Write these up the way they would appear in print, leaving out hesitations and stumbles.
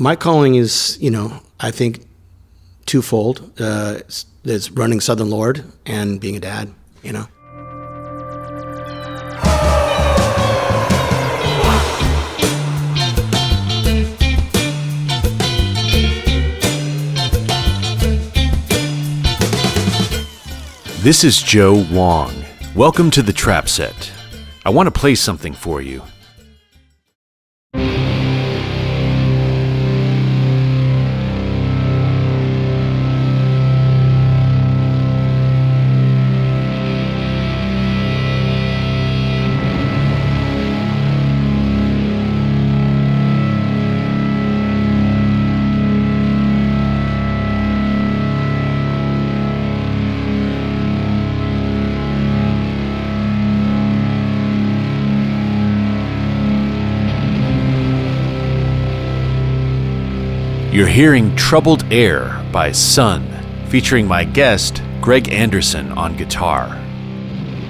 My calling is, I think twofold. It's running Southern Lord and being a dad, This is Joe Wong. Welcome to the Trap Set. I want to play something for you. You're hearing Troubled Air by Sunn, featuring my guest, Greg Anderson, on guitar.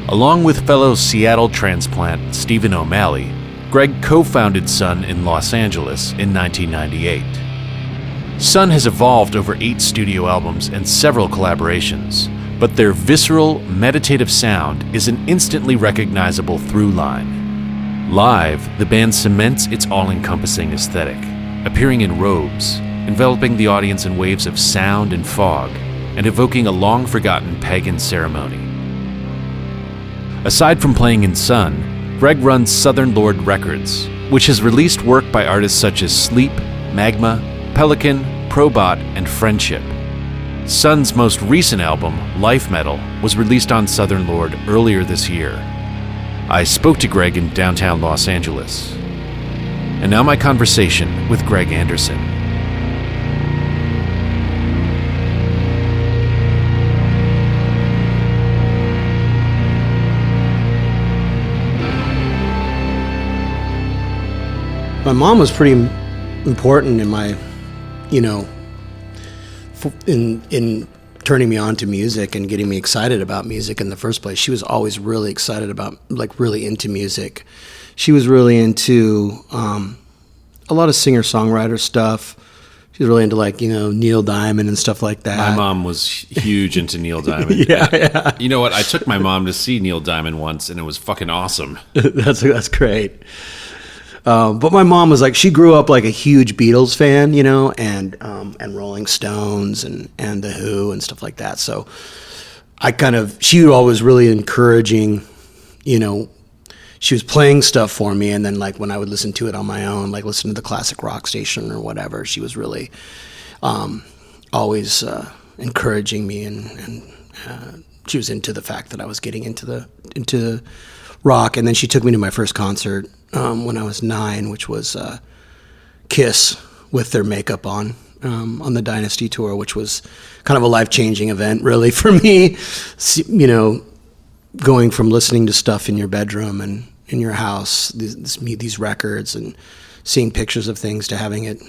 Along with fellow Seattle transplant Stephen O'Malley, Greg co-founded Sunn in Los Angeles in 1998. Sunn has evolved over 8 studio albums and several collaborations, but their visceral, meditative sound is an instantly recognizable through line. Live, the band cements its all-encompassing aesthetic, appearing in robes, enveloping the audience in waves of sound and fog, and evoking a long-forgotten pagan ceremony. Aside from playing in Sunn, Greg runs Southern Lord Records, which has released work by artists such as Sleep, Magma, Pelican, Probot, and Friendship. Sunn's most recent album, Life Metal, was released on Southern Lord earlier this year. I spoke to Greg in downtown Los Angeles. And now my conversation with Greg Anderson. My mom was pretty important in my, in turning me on to music and getting me excited about music in the first place. She was always really excited about, really into music. She was really into a lot of singer-songwriter stuff. She was really into Neil Diamond and stuff like that. My mom was huge into Neil Diamond. Yeah. You know what? I took my mom to see Neil Diamond once, and it was fucking awesome. That's great. But my mom was she grew up like a huge Beatles fan, and Rolling Stones and The Who and stuff like that. So she was always really encouraging, she was playing stuff for me. And then when I would listen to it on my own, listen to the classic rock station or whatever, she was really, always, encouraging me. And she was into the fact that I was getting into rock. And then she took me to my first concert when I was 9, which was Kiss with their makeup on the Dynasty tour, which was kind of a life-changing event, really, for me. Going from listening to stuff in your bedroom and in your house, these records, and seeing pictures of things, to having it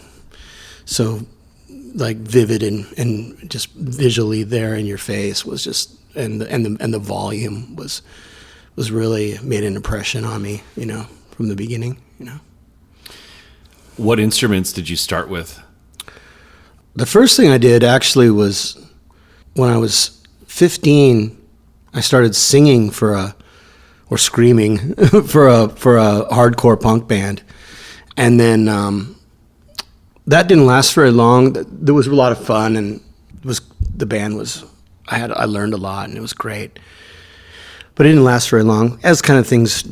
so vivid and just visually there in your face was just, and the volume was really made an impression on me, from the beginning, What instruments did you start with? The first thing I did actually was when I was 15, I started singing or screaming for a hardcore punk band. And then that didn't last very long. There was a lot of fun, and I learned a lot, and it was great. But it didn't last very long, as kind of things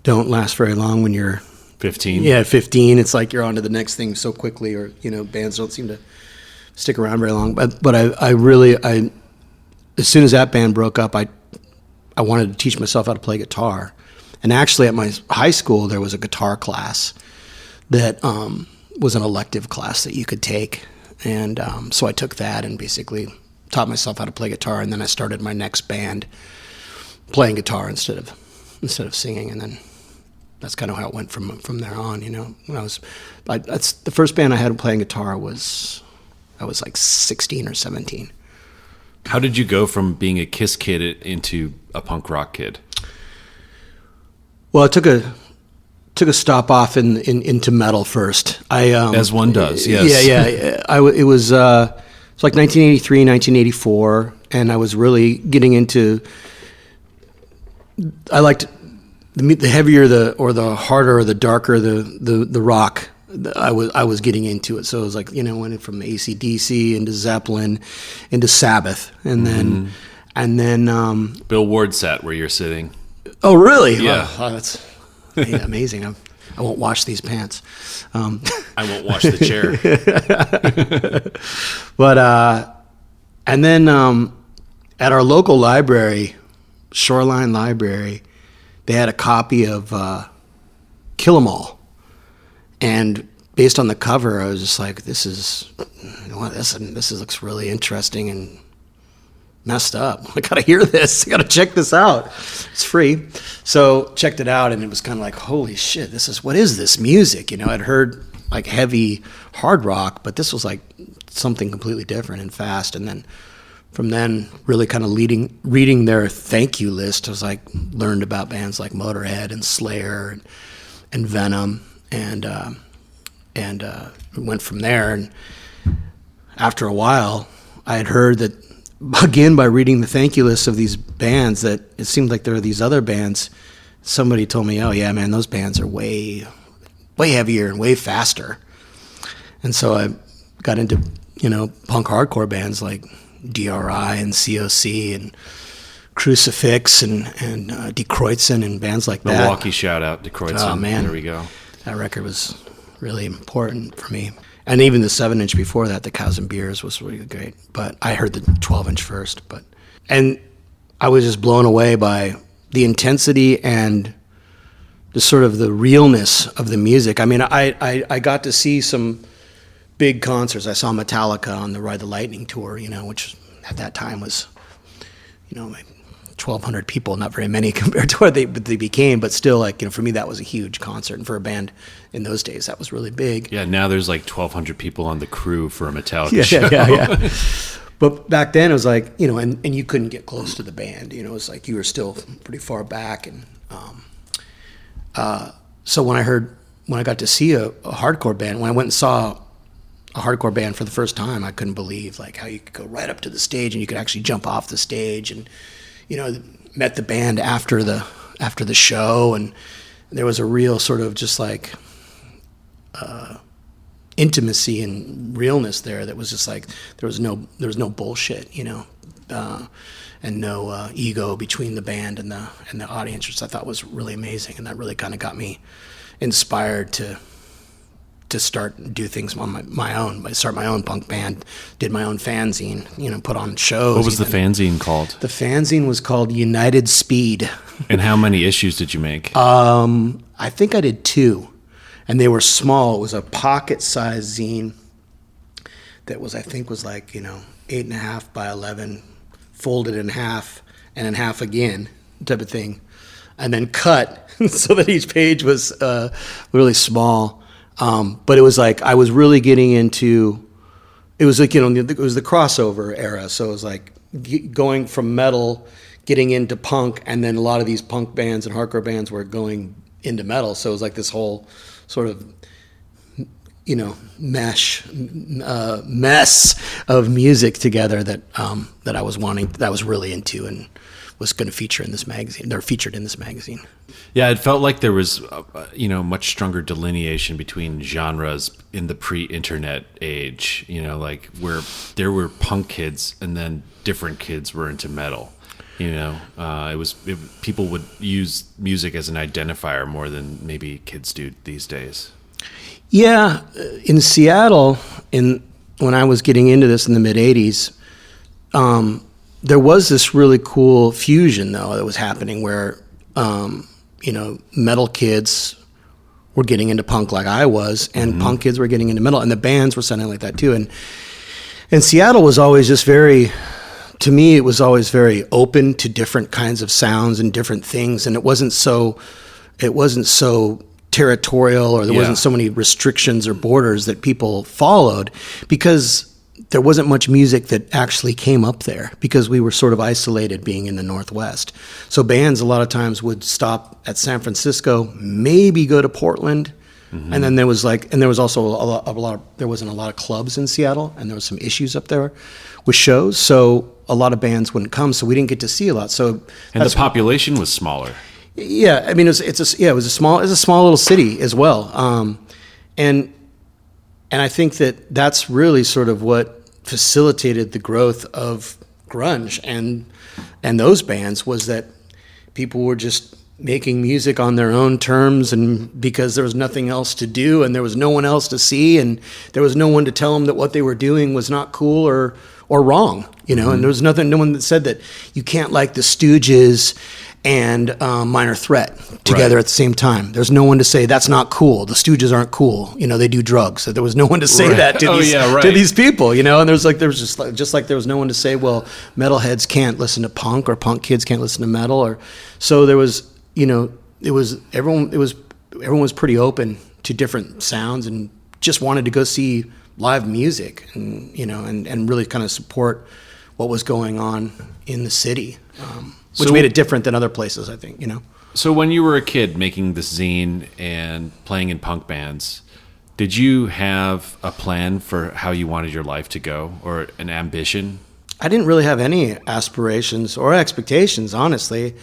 don't last very long when you're 15. Yeah, 15. It's you're on to the next thing so quickly, or bands don't seem to stick around very long. But I really as soon as that band broke up, I wanted to teach myself how to play guitar. And actually, at my high school, there was a guitar class that was an elective class that you could take, and so I took that and basically taught myself how to play guitar. And then I started my next band playing guitar instead of singing, and then that's kind of how it went from there on. When that's the first band I had playing guitar was I was 16 or 17. How did you go from being a Kiss kid into a punk rock kid? Well, it took a took a stop off into metal first. As one does, yes. Yeah. It was it's like 1983, 1984, and I was really getting into. I liked the heavier the harder or the darker the rock. I was getting into it, so it was like went from AC/DC into Zeppelin, into Sabbath, and then Bill Ward sat where you're sitting. Oh, really? Yeah, that's amazing. I won't wash these pants. I won't wash the chair. But and then at our local library, Shoreline Library, they had a copy of Kill 'Em All. And based on the cover, I was just like, this looks really interesting and messed up. I gotta hear this. I gotta check this out. It's free. So checked it out, and it was kind of like, holy shit, what is this music? I'd heard like heavy hard rock, but this was like something completely different and fast. And then from then, really kind of reading their thank you list, I was like, learned about bands like Motorhead and Slayer and Venom. And went from there. And after a while, I had heard that, again, by reading the thank you lists of these bands, that it seemed like there were these other bands. Somebody told me, oh, yeah, man, those bands are way, way heavier and way faster. And so I got into, punk hardcore bands like DRI and COC and Crucifix and Die Kreuzen and bands like that. Milwaukee shout out, Die Kreuzen. Oh, man. There we go. That record was really important for me. And even the 7-inch before that, the Cows and Beers, was really great. But I heard the 12-inch first. And I was just blown away by the intensity and the sort of the realness of the music. I mean, I got to see some big concerts. I saw Metallica on the Ride the Lightning tour, which at that time was, like 1,200 people, not very many compared to what they became, but still, like, for me, that was a huge concert. And for a band in those days, that was really big. Yeah, now there's like 1,200 people on the crew for a Metallica show. Yeah. But back then, it was like, and you couldn't get close to the band. It was like you were still pretty far back. And so when I got to see a hardcore band, when I went and saw a hardcore band for the first time, I couldn't believe like how you could go right up to the stage and you could actually jump off the stage, and met the band after the show, and there was a real sort of just like intimacy and realness there that was just like there was no bullshit, and no ego between the band and the audience, which I thought was really amazing, and that really kind of got me inspired to start do things on my own. I started my own punk band, did my own fanzine, put on shows. What was the fanzine called? The fanzine was called United Speed. And how many issues did you make? I think I did 2, and they were small. It was a pocket-sized zine that was like 8.5 by 11, folded in half and in half again, type of thing, and then cut so that each page was really small. But it was like I was really getting into. It was like it was the crossover era, so it was like going from metal, getting into punk, and then a lot of these punk bands and hardcore bands were going into metal. So it was like this whole sort of mess of music together that I was wanting, that I was really into, and was going to feature in this magazine. They're featured in this magazine. Yeah, it felt like there was, much stronger delineation between genres in the pre-internet age. Like where there were punk kids and then different kids were into metal. People would use music as an identifier more than maybe kids do these days. Yeah, in Seattle, when I was getting into this in the mid '80s, there was this really cool fusion though that was happening where. Metal kids were getting into punk like I was, and punk kids were getting into metal, and the bands were sounding like that too. And Seattle was always just to me, it was always very open to different kinds of sounds and different things, and it wasn't so territorial, or there wasn't so many restrictions or borders that people followed, because there wasn't much music that actually came up there because we were sort of isolated being in the Northwest. So bands a lot of times would stop at San Francisco, maybe go to Portland. And then there was also there wasn't a lot of clubs in Seattle, and there was some issues up there with shows. So a lot of bands wouldn't come, so we didn't get to see a lot. And the population was smaller. Yeah, I mean, it was a small little city as well. And I think that's really sort of what facilitated the growth of grunge and those bands, was that people were just making music on their own terms, and because there was nothing else to do and there was no one else to see and there was no one to tell them that what they were doing was not cool or wrong, and there was no one that said that you can't like the Stooges and Minor Threat together at the same time. There's no one to say that's not cool. The Stooges aren't cool. They do drugs. So there was no one to say that to these people. And there was just like there was no one to say, well, metalheads can't listen to punk, or punk kids can't listen to metal, or so there was. Everyone was pretty open to different sounds and just wanted to go see live music and really kind of support what was going on in the city, which made it different than other places, I think, So when you were a kid making this zine and playing in punk bands, did you have a plan for how you wanted your life to go, or an ambition? I didn't really have any aspirations or expectations, honestly.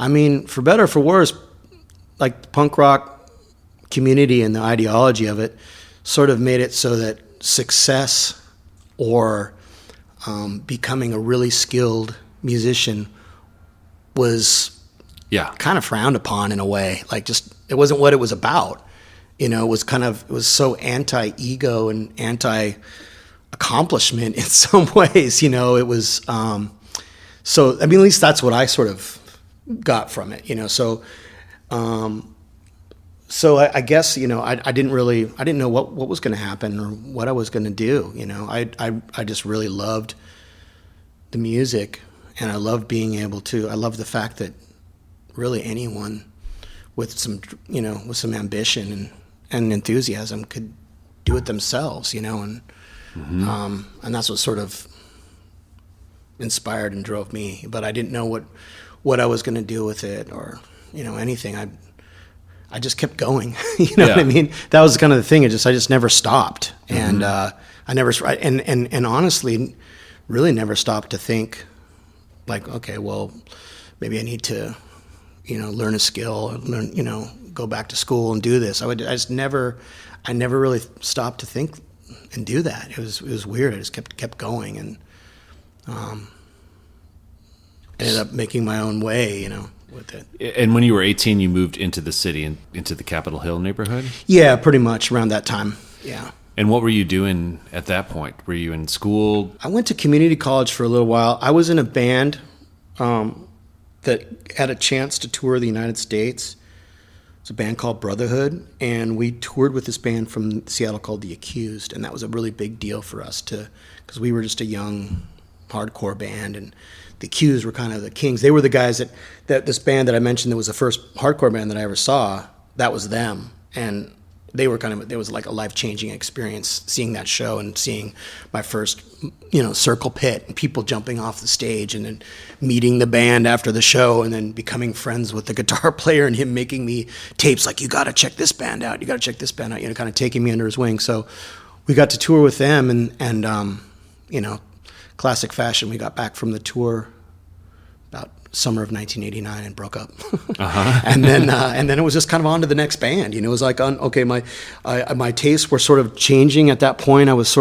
I mean, for better or for worse, like the punk rock community and the ideology of it sort of made it so that success or becoming a really skilled musician was kind of frowned upon in a way. Like, just, it wasn't what it was about. It was so anti-ego and anti-accomplishment in some ways. It was, so, I mean, at least that's what I sort of got from it, so I guess, I didn't know what was going to happen or what I was going to do. I just really loved the music, and I loved being able to, I loved the fact that really anyone with some ambition and enthusiasm could do it themselves, and that's what sort of inspired and drove me. But I didn't know what I was going to do with it, or anything. I just kept going. What I mean? That was kind of the thing. I just never stopped, and I never and honestly, really never stopped to think, like, okay, well, maybe I need to, learn a skill, go back to school and do this. I never really stopped to think and do that. It was weird. I just kept going, and ended up making my own way, with it. And when you were 18, you moved into the city and into the Capitol Hill neighborhood? Yeah, pretty much around that time. Yeah. And what were you doing at that point? Were you in school? I went to community college for a little while. I was in a band that had a chance to tour the United States. It's a band called Brotherhood, and we toured with this band from Seattle called The Accused, and that was a really big deal for us because we were just a young hardcore band, and The Accused were kind of the kings. They were the guys that this band that I mentioned that was the first hardcore band that I ever saw, that was them. And it was like a life-changing experience seeing that show and seeing my first, circle pit and people jumping off the stage, and then meeting the band after the show, and then becoming friends with the guitar player and him making me tapes like, you got to check this band out, kind of taking me under his wing. So we got to tour with them, and classic fashion, we got back from the tour about summer of 1989 and broke up. And then it was just kind of on to the next band. It was like, my tastes were sort of changing at that point. I was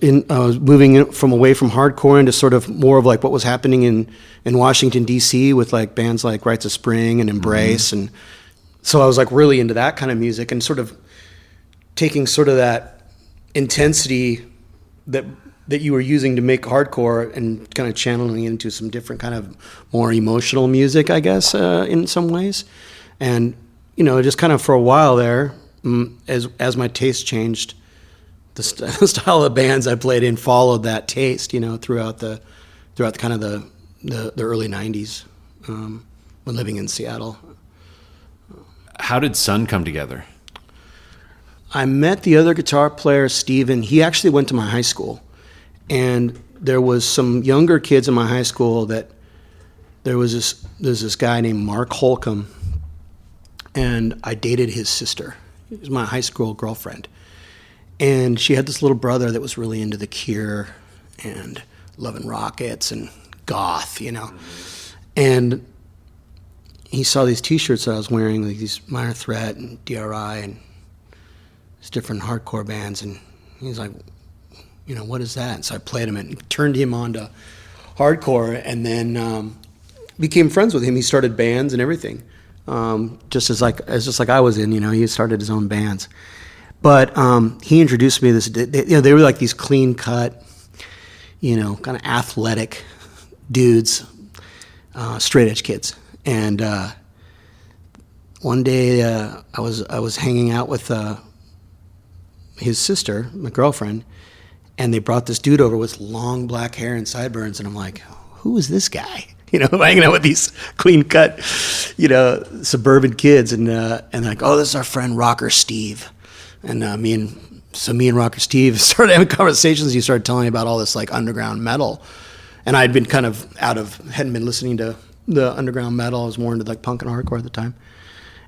moving from away from hardcore into sort of more of like what was happening in Washington D.C. with like bands like Rites of Spring and Embrace, and so I was like really into that kind of music and sort of taking sort of that intensity that you were using to make hardcore and kind of channeling it into some different kind of more emotional music, I guess, in some ways. And, just kind of for a while there, as my taste changed, the style of the bands I played in followed that taste, throughout kind of the early 90s, when living in Seattle. How did Sunn come together? I met the other guitar player, Steven. He actually went to my high school. And there was some younger kids in my high school that there's this guy named Mark Holcomb, and I dated his sister. He was my high school girlfriend. And she had this little brother that was really into The Cure and Love and Rockets and goth, you know. And he saw these T-shirts that I was wearing, like these Minor Threat and DRI and these different hardcore bands. And he's like, you know, what is that? And so I played him and turned him on to hardcore, and then became friends with him. He started bands and everything, just like I was in. You know, he started his own bands. But he introduced me to this. You know, they were like these clean cut, you know, kind of athletic dudes, straight edge kids. And one day I was hanging out with his sister, my girlfriend, and they brought this dude over with long black hair and sideburns, and I'm like, who is this guy? You know, I'm hanging out with these clean cut, you know, suburban kids, and like, oh, this is our friend Rocker Steve. And me and Rocker Steve started having conversations. He started telling me about all this like underground metal, and I'd been kind of hadn't been listening to the underground metal. I was more into like punk and hardcore at the time,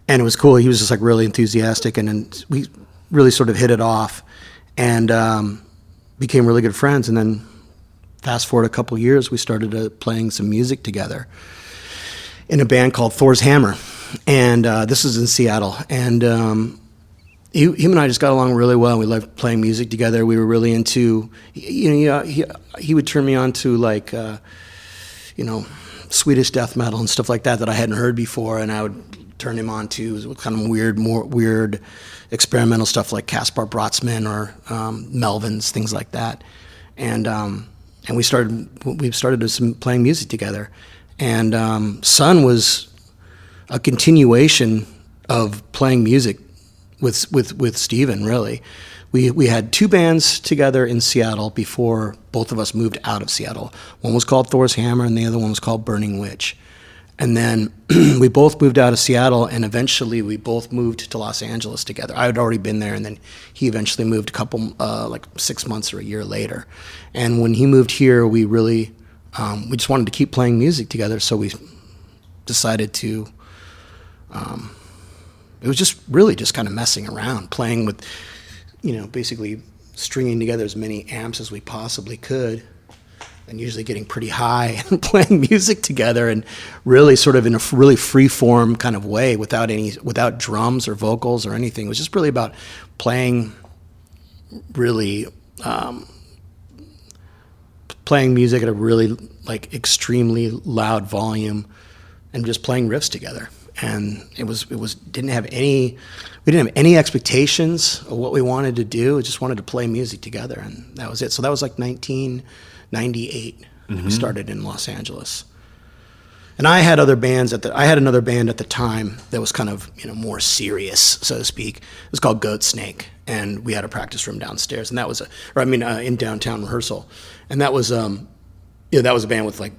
and it was cool. He was just like really enthusiastic, and then we really sort of hit it off, and became really good friends. And then fast forward a couple years, we started playing some music together in a band called Thor's Hammer, and this was in Seattle, and. Him and I just got along really well. We loved playing music together. We were really into, you know, he would turn me on to like, you know, Swedish death metal and stuff like that I hadn't heard before, and I would turn him on to kind of more weird experimental stuff like Kaspar Brötzmann or Melvins, things like that. And we started playing music together, and Sunn was a continuation of playing music with Steven, really. We had two bands together in Seattle before both of us moved out of Seattle. One was called Thor's Hammer, and the other one was called Burning Witch. And then we both moved out of Seattle, and eventually we both moved to Los Angeles together. I had already been there, and then he eventually moved a couple, like 6 months or a year later. And when he moved here, we really, we just wanted to keep playing music together, so we decided to, it was just really just kind of messing around, playing with, you know, basically stringing together as many amps as we possibly could, and usually getting pretty high and playing music together, and really sort of in a really free form kind of way, without drums or vocals or anything. It was just really about playing really playing music at a really like extremely loud volume and just playing riffs together. And it didn't have any expectations of what we wanted to do. We just wanted to play music together, and that was it. So that was like 1998. We started in Los Angeles. And I had other bands I had another band at the time that was kind of, you know, more serious, so to speak. It was called Goat Snake, and we had a practice room downstairs, and that was in downtown rehearsal. And that was that was a band with like,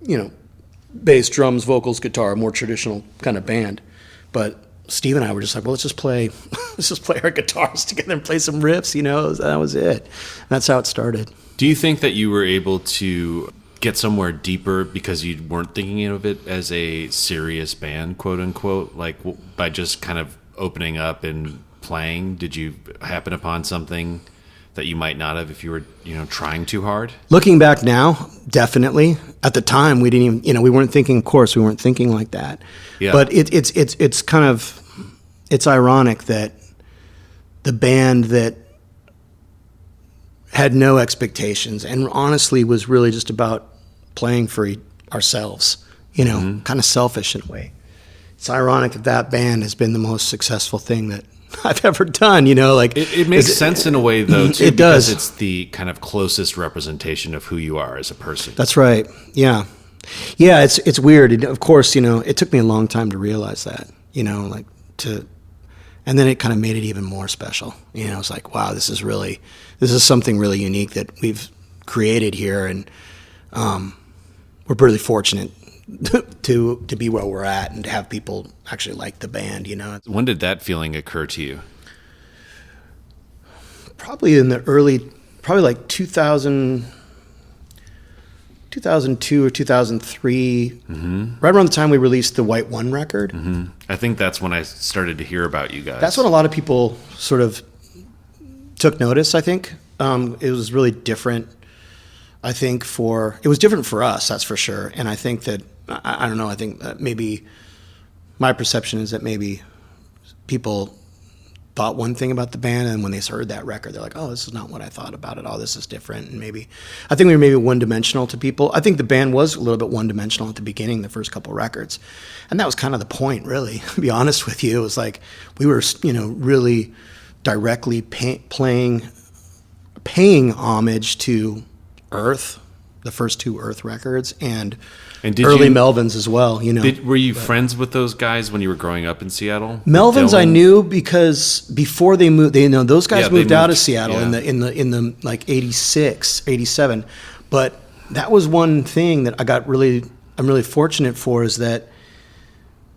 you know, bass, drums, vocals, guitar, more traditional kind of band. But Steve and I were just like, well, let's just play our guitars together and play some riffs, you know. That was it. And that's how it started. Do you think that you were able to get somewhere deeper because you weren't thinking of it as a serious band, quote unquote, like by just kind of opening up and playing? Did you happen upon something that you might not have if you were, you know, trying too hard? Looking back now, definitely. At the time, we didn't even, you know, we weren't thinking, of course, we weren't thinking like that. Yeah. But it's kind of, it's ironic that the band that had no expectations and honestly was really just about playing for ourselves, you know, kind of selfish in a way. It's ironic that band has been the most successful thing that I've ever done, you know, like it makes sense in a way though too, it because does. It's the kind of closest representation of who you are as a person. That's right. Yeah. It's weird. Of course, you know, it took me a long time to realize that, you know, and then it kind of made it even more special. You know, it's like, wow, this is something really unique that we've created here, and we're really fortunate to be where we're at and to have people actually like the band, you know. When did that feeling occur to you? probably in the probably like 2002 or 2003, right around the time we released the White One record. I think that's when I started to hear about you guys. That's when a lot of people sort of took notice, I think. It was really different, I think, it was different for us, that's for sure. And I think that, I don't know, I think that maybe my perception is that maybe people thought one thing about the band, and when they heard that record, they're like, oh, this is not what I thought about it. Oh, this is different. And I think we were maybe one-dimensional to people. I think the band was a little bit one-dimensional at the beginning, the first couple records. And that was kind of the point, really, to be honest with you. It was like we were, really directly paying homage to Earth, the first two Earth records, and early Melvins as well. Were you friends with those guys when you were growing up in Seattle? Melvins I knew because before they moved, those guys moved out of Seattle in the like 86, 87. But that was one thing that I'm really fortunate for, is that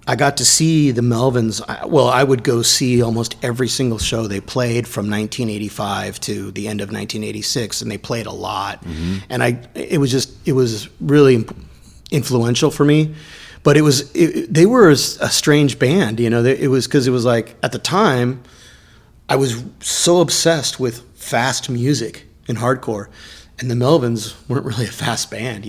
I got to see the Melvins. I would go see almost every single show they played from 1985 to the end of 1986, and they played a lot. And it was really influential for me. But they were a strange band, it was because it was like, at the time, I was so obsessed with fast music and hardcore, and the Melvins weren't really a fast band,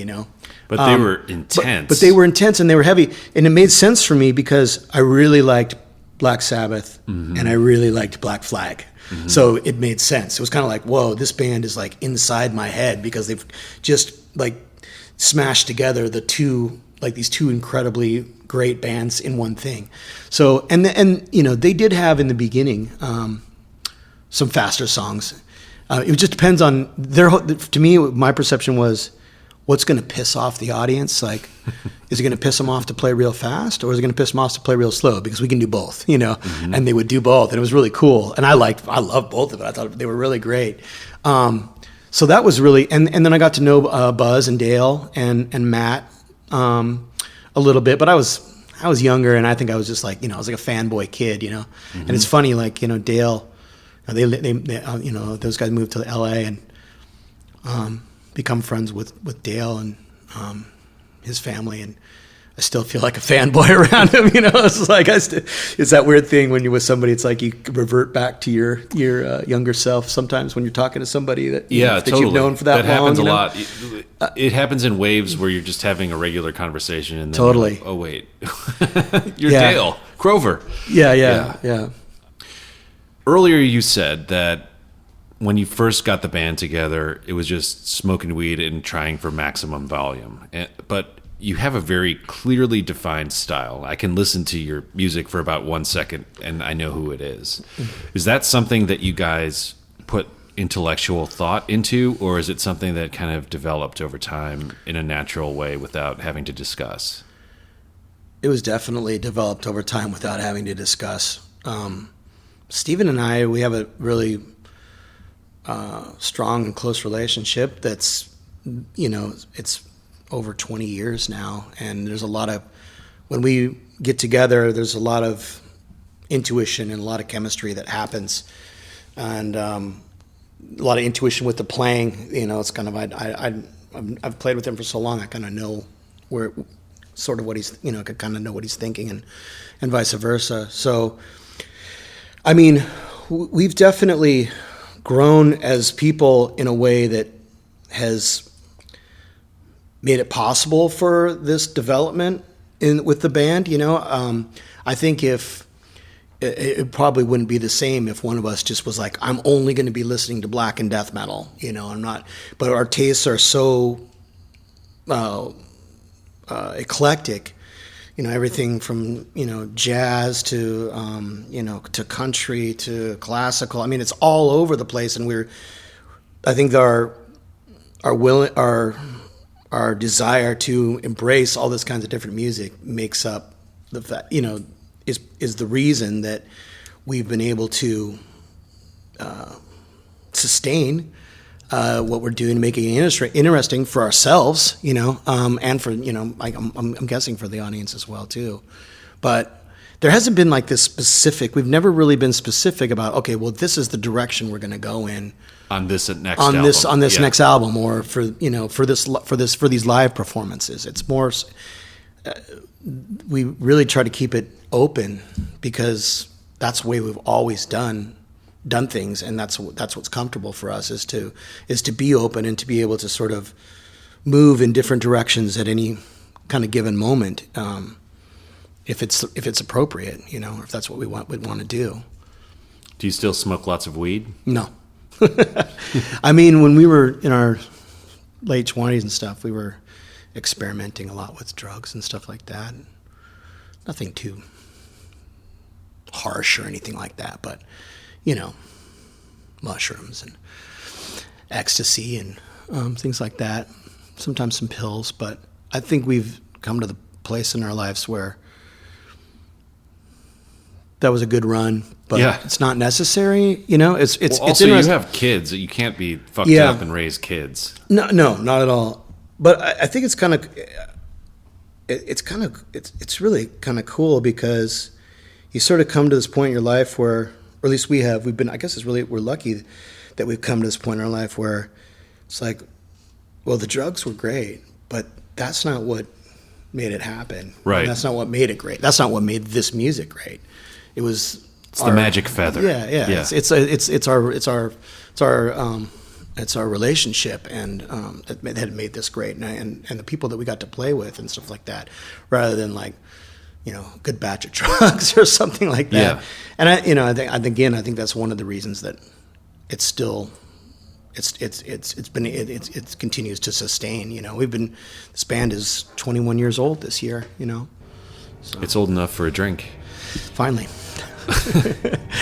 But they were intense. But they were intense, and they were heavy. And it made sense for me because I really liked Black Sabbath and I really liked Black Flag. So it made sense. It was kind of like, whoa, this band is like inside my head, because they've just like smashed together these two incredibly great bands in one thing. So, and they did have in the beginning some faster songs. It just depends on to me, my perception was, what's going to piss off the audience? Like, is it going to piss them off to play real fast, or is it going to piss them off to play real slow? Because we can do both, and they would do both. And it was really cool. And I loved both of it. I thought they were really great. So that was really, and then I got to know Buzz and Dale and Matt a little bit, but I was younger, and I think I was just like, I was like a fanboy kid, And it's funny, like, Dale, they those guys moved to LA and become friends with Dale and his family, and I still feel like a fanboy around him. It's like it's that weird thing when you're with somebody. It's like you revert back to your younger self sometimes when you're talking to somebody that totally. You've known for that long. Happens a lot. It happens in waves where you're just having a regular conversation, and then totally. Like, oh wait, you're Dale Crover. Yeah. Earlier, you said that when you first got the band together, it was just smoking weed and trying for maximum volume. But you have a very clearly defined style. I can listen to your music for about 1 second, and I know who it is. Is that something that you guys put intellectual thought into, or is it something that kind of developed over time in a natural way without having to discuss? It was definitely developed over time without having to discuss. Steven and I, we have a really strong and close relationship that's, it's over 20 years now. And there's a lot of, when we get together, there's a lot of intuition and a lot of chemistry that happens. And a lot of intuition with the playing, it's kind of, I've played with him for so long, I kind of know where, sort of what he's, I could kind of know what he's thinking, and vice versa. So, I mean, we've definitely grown as people in a way that has made it possible for this development with the band. I think if it probably wouldn't be the same if one of us just was like, I'm only going to be listening to black and death metal. I'm not. But our tastes are so eclectic. Everything from jazz to to country to classical. I mean, it's all over the place, and I think our desire to embrace all this kinds of different music makes up the fact, is the reason that we've been able to sustain what we're doing, making it interesting for ourselves, and for I'm guessing for the audience as well too. But there hasn't been like this specific. We've never really been specific about, okay, well, this is the direction we're going to go in on this next on album. this next album, or for these live performances. It's more. We really try to keep it open because that's the way we've always done things, and that's what's comfortable for us is to be open and to be able to sort of move in different directions at any kind of given moment, if it's appropriate, or if that's what we'd want to do. Do you still smoke lots of weed? No. I mean, when we were in our late 20s and stuff, we were experimenting a lot with drugs and stuff like that. Nothing too harsh or anything like that, but mushrooms and ecstasy and things like that. Sometimes some pills, but I think we've come to the place in our lives where that was a good run, but it's not necessary. It's also it's interesting. You have kids. You can't be fucked up and raise kids. No, not at all. But I think it's really kind of cool because you sort of come to this point in your life where, or at least we've been, I guess we're lucky that we've come to this point in our life where it's like, well, the drugs were great, but that's not what made it happen. Right. And that's not what made it great. That's not what made this music great. It's the magic feather. Yeah. It's our relationship, and that had made this great, and the people that we got to play with and stuff like that, rather than like, a good batch of drugs or something like that. Yeah. And I think that's one of the reasons that it continues to sustain. This band is 21 years old this year. So. It's old enough for a drink. Finally.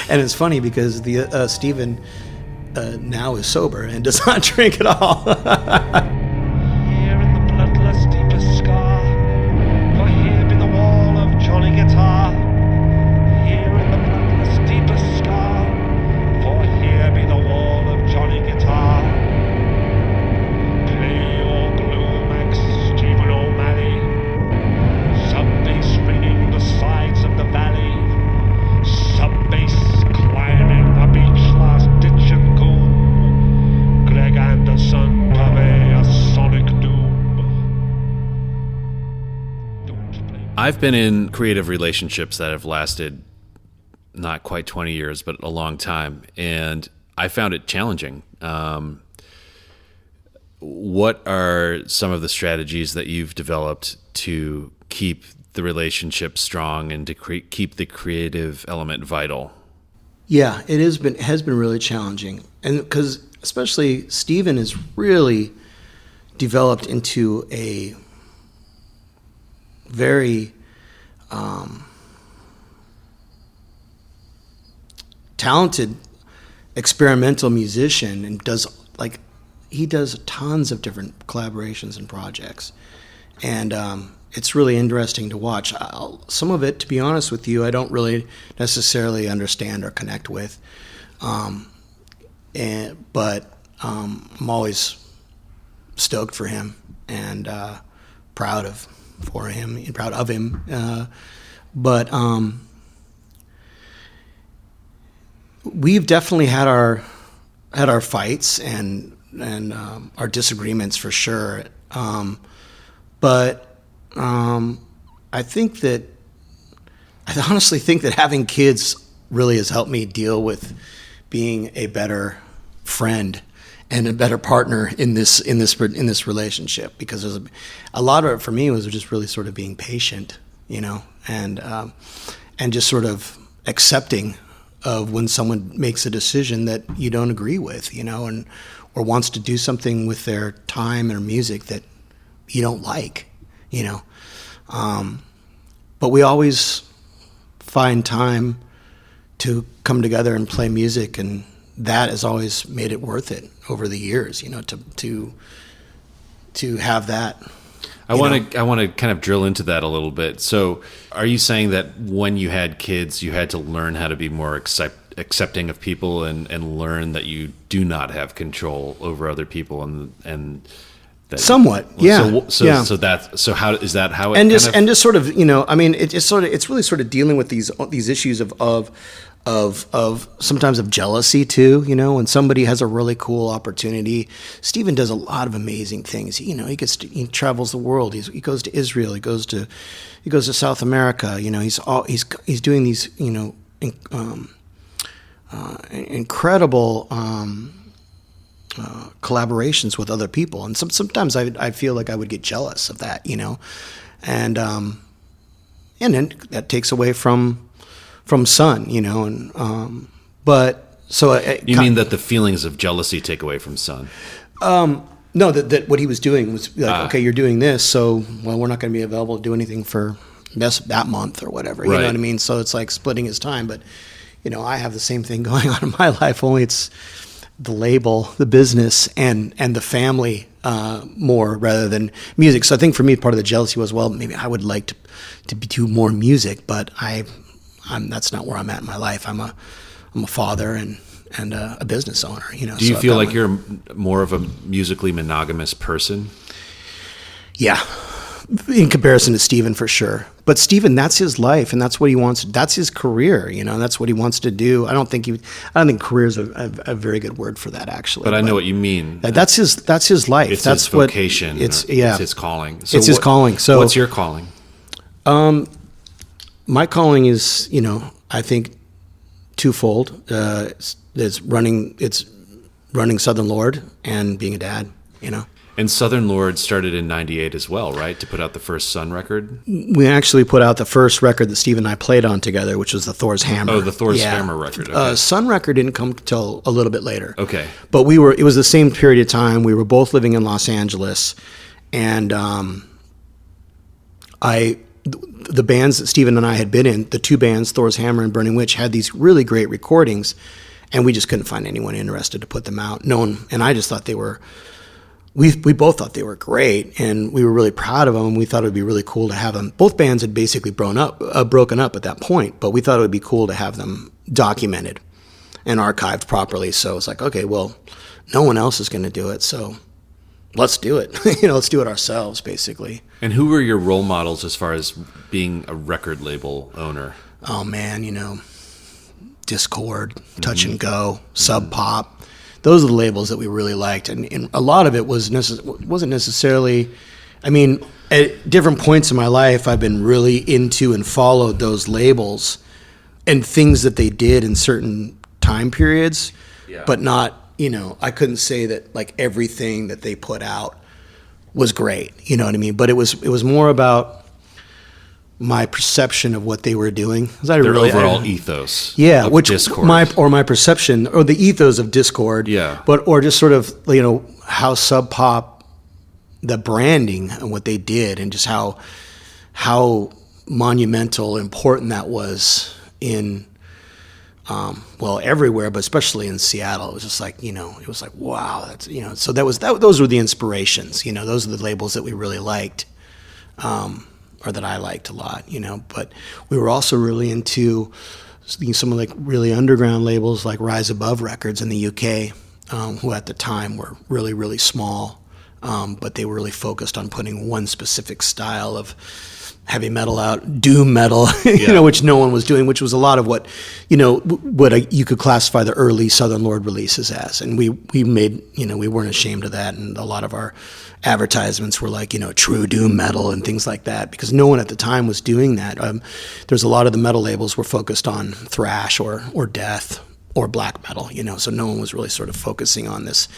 And it's funny because the Stephen now is sober and does not drink at all. Here in the bloodless deepest scar, for here be the wall of Johnny Guitar. Here in the bloodless deepest scar, for here be the wall of Johnny Guitar. Play your gloom, Stephen O'Malley, sub-bass ringing the sides of the valley, sub-bass climbing up each last ditch and comb. Greg Anderson, purvey a sonic doom. I've been in creative relationships that have lasted not quite 20 years, but a long time, and I found it challenging. What are some of the strategies that you've developed to keep the relationship strong and to keep the creative element vital? Yeah, it has been really challenging, and because especially Stephen has really developed into a very talented experimental musician, and he does tons of different collaborations and projects, and it's really interesting to watch. Some of it, to be honest with you, I don't really necessarily understand or connect with, but I'm always stoked for him and proud of him. But we've definitely had our fights and our disagreements for sure. But I honestly think that having kids really has helped me deal with being a better friend and a better partner in this relationship, because there's a lot of it for me was just really sort of being patient, and just sort of accepting of when someone makes a decision that you don't agree with, or wants to do something with their time or music that you don't like, but we always find time to come together and play music, and that has always made it worth it over the years, to have that. I want to kind of drill into that a little bit. So are you saying that when you had kids, you had to learn how to be more accepting of people and learn that you do not have control over other people and Somewhat, yeah. So how is that how it and just sort of, I mean, it's really sort of dealing with these issues of sometimes of jealousy too, when somebody has a really cool opportunity. Stephen does a lot of amazing things. He travels the world. He goes to Israel. He goes to South America. He's doing these incredible collaborations with other people, and sometimes I feel like I would get jealous of that, and then that takes away from Sunn, but so you mean that the feelings of jealousy take away from Sunn? No, that what he was doing was like, okay, you're doing this, so we're not going to be available to do anything for that month or whatever. You know what I mean? So it's like splitting his time, but I have the same thing going on in my life, only it's the label, the business, and the family more rather than music. So I think for me, part of the jealousy was, well, maybe I would like to do more music, but that's not where I'm at in my life. I'm a father and a business owner. Do you feel like you're more of a musically monogamous person? Yeah, in comparison to Stephen, for sure. But Stephen, that's his life, and that's what he wants. That's his career. That's what he wants to do. I don't think career is a very good word for that, actually. But I know what you mean. That's his life. It's that's his vocation. It's his calling. So it's his calling. So what's your calling? My calling is, I think, twofold. It's running Southern Lord and being a dad. And Southern Lord started in '98 as well, right? To put out the first Sunn record. We actually put out the first record that Steve and I played on together, which was the Thor's Hammer. Oh, the Thor's Hammer record. Okay. Sunn record didn't come till a little bit later. Okay. But it was the same period of time. We were both living in Los Angeles, and the bands that Stephen and I had been in, the two bands, Thor's Hammer and Burning Witch, had these really great recordings, and we just couldn't find anyone interested to put them out. And I just thought we both thought they were great, and we were really proud of them, and we thought it would be really cool to have them. Both bands had basically broken up at that point, but we thought it would be cool to have them documented and archived properly. So it's like, okay, well, no one else is going to do it, so let's do it. Let's do it ourselves, basically. And who were your role models as far as being a record label owner? Oh man, Discord, Touch and Go, Sub Pop. Those are the labels that we really liked, and a lot of it wasn't necessarily. I mean, at different points in my life, I've been really into and followed those labels and things that they did in certain time periods, but not. I couldn't say that like everything that they put out was great. You know what I mean? But it was more about my perception of what they were doing. Their overall ethos. Yeah, of which Discord. my perception or the ethos of Discord. Yeah. Or just sort of how Sub Pop, the branding and what they did, and just how monumental, important that was in. Everywhere, but especially in Seattle, it was just like, it was like, wow, that's, so those were the inspirations, those are the labels that we really liked, or that I liked a lot, but we were also really into some of like really underground labels like Rise Above Records in the UK, who at the time were really, really small, but they were really focused on putting one specific style of heavy metal out, doom metal, which no one was doing, which was a lot of what you could classify the early Southern Lord releases as. And we made, we weren't ashamed of that. And a lot of our advertisements were like, true doom metal and things like that, because no one at the time was doing that. There's a lot of the metal labels were focused on thrash or death or black metal, so no one was really sort of focusing on this,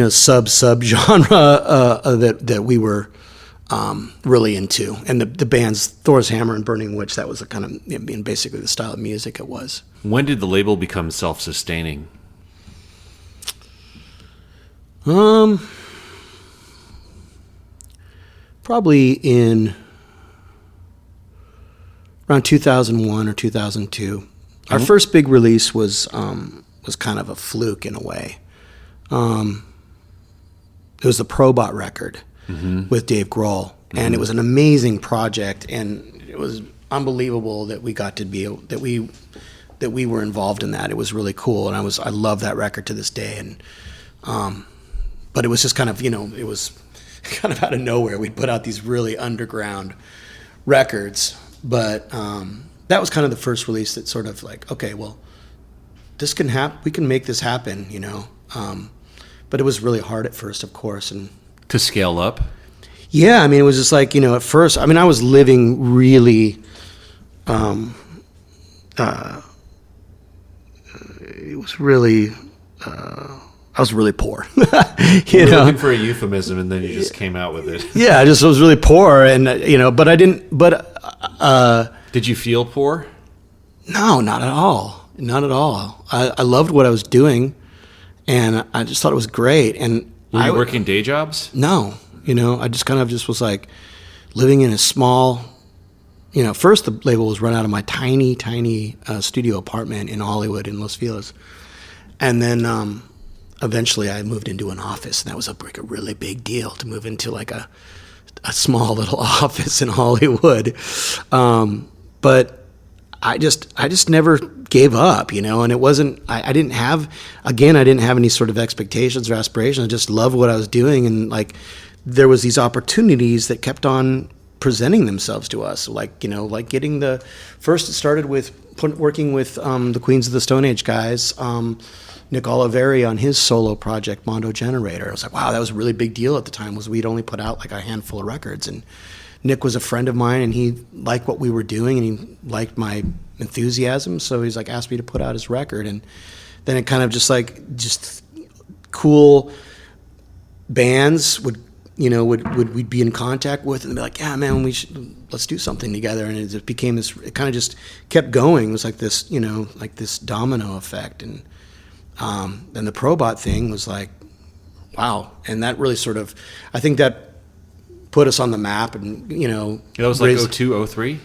sub genre that we were really into. And the bands Thor's Hammer and Burning Witch, that was basically the style of music it was. When did the label become self-sustaining? Probably in around 2001 or 2002. Our first big release was kind of a fluke in a way. It was the Probot record. With Dave Grohl, and it was an amazing project, and it was unbelievable that we got to that we were involved in that. It was really cool, and I love that record to this day. And but it was just kind of, it was kind of out of nowhere. We'd put out these really underground records, but that was kind of the first release that sort of like, okay, well, this can happen. We can make this happen, but it was really hard at first, of course. And to scale up? Yeah, I mean, it was just like, at first, I mean, I was living really, it was really, I was really poor. You were looking for a euphemism, and then you just came out with it. Yeah, I just was really poor, and but I didn't. But did you feel poor? No, not at all. Not at all. I loved what I was doing, and I just thought it was great. And were you working day jobs? No, I just kind of just was like living in a small. First the label was run out of my tiny studio apartment in Hollywood in Los Feliz, and then. Eventually, I moved into an office, and that was like a really big deal to move into like a small little office in Hollywood. But I just never gave up, and it wasn't. I didn't have any sort of expectations or aspirations. I just loved what I was doing, and like there was these opportunities that kept on presenting themselves to us. Like getting the first. It started with working with the Queens of the Stone Age guys. Nick Oliveri on his solo project, Mondo Generator. I was like, wow, that was a really big deal at the time, was we'd only put out like a handful of records. And Nick was a friend of mine, and he liked what we were doing, and he liked my enthusiasm. So he's like, asked me to put out his record. And then it kind of just cool bands would we'd be in contact with, and they'd be like, yeah, man, let's do something together. And it just became this, it kind of just kept going. It was like this, like this domino effect. And then the Probot thing was like, wow. And that really sort of, I think that put us on the map, and, That was like 02, 03?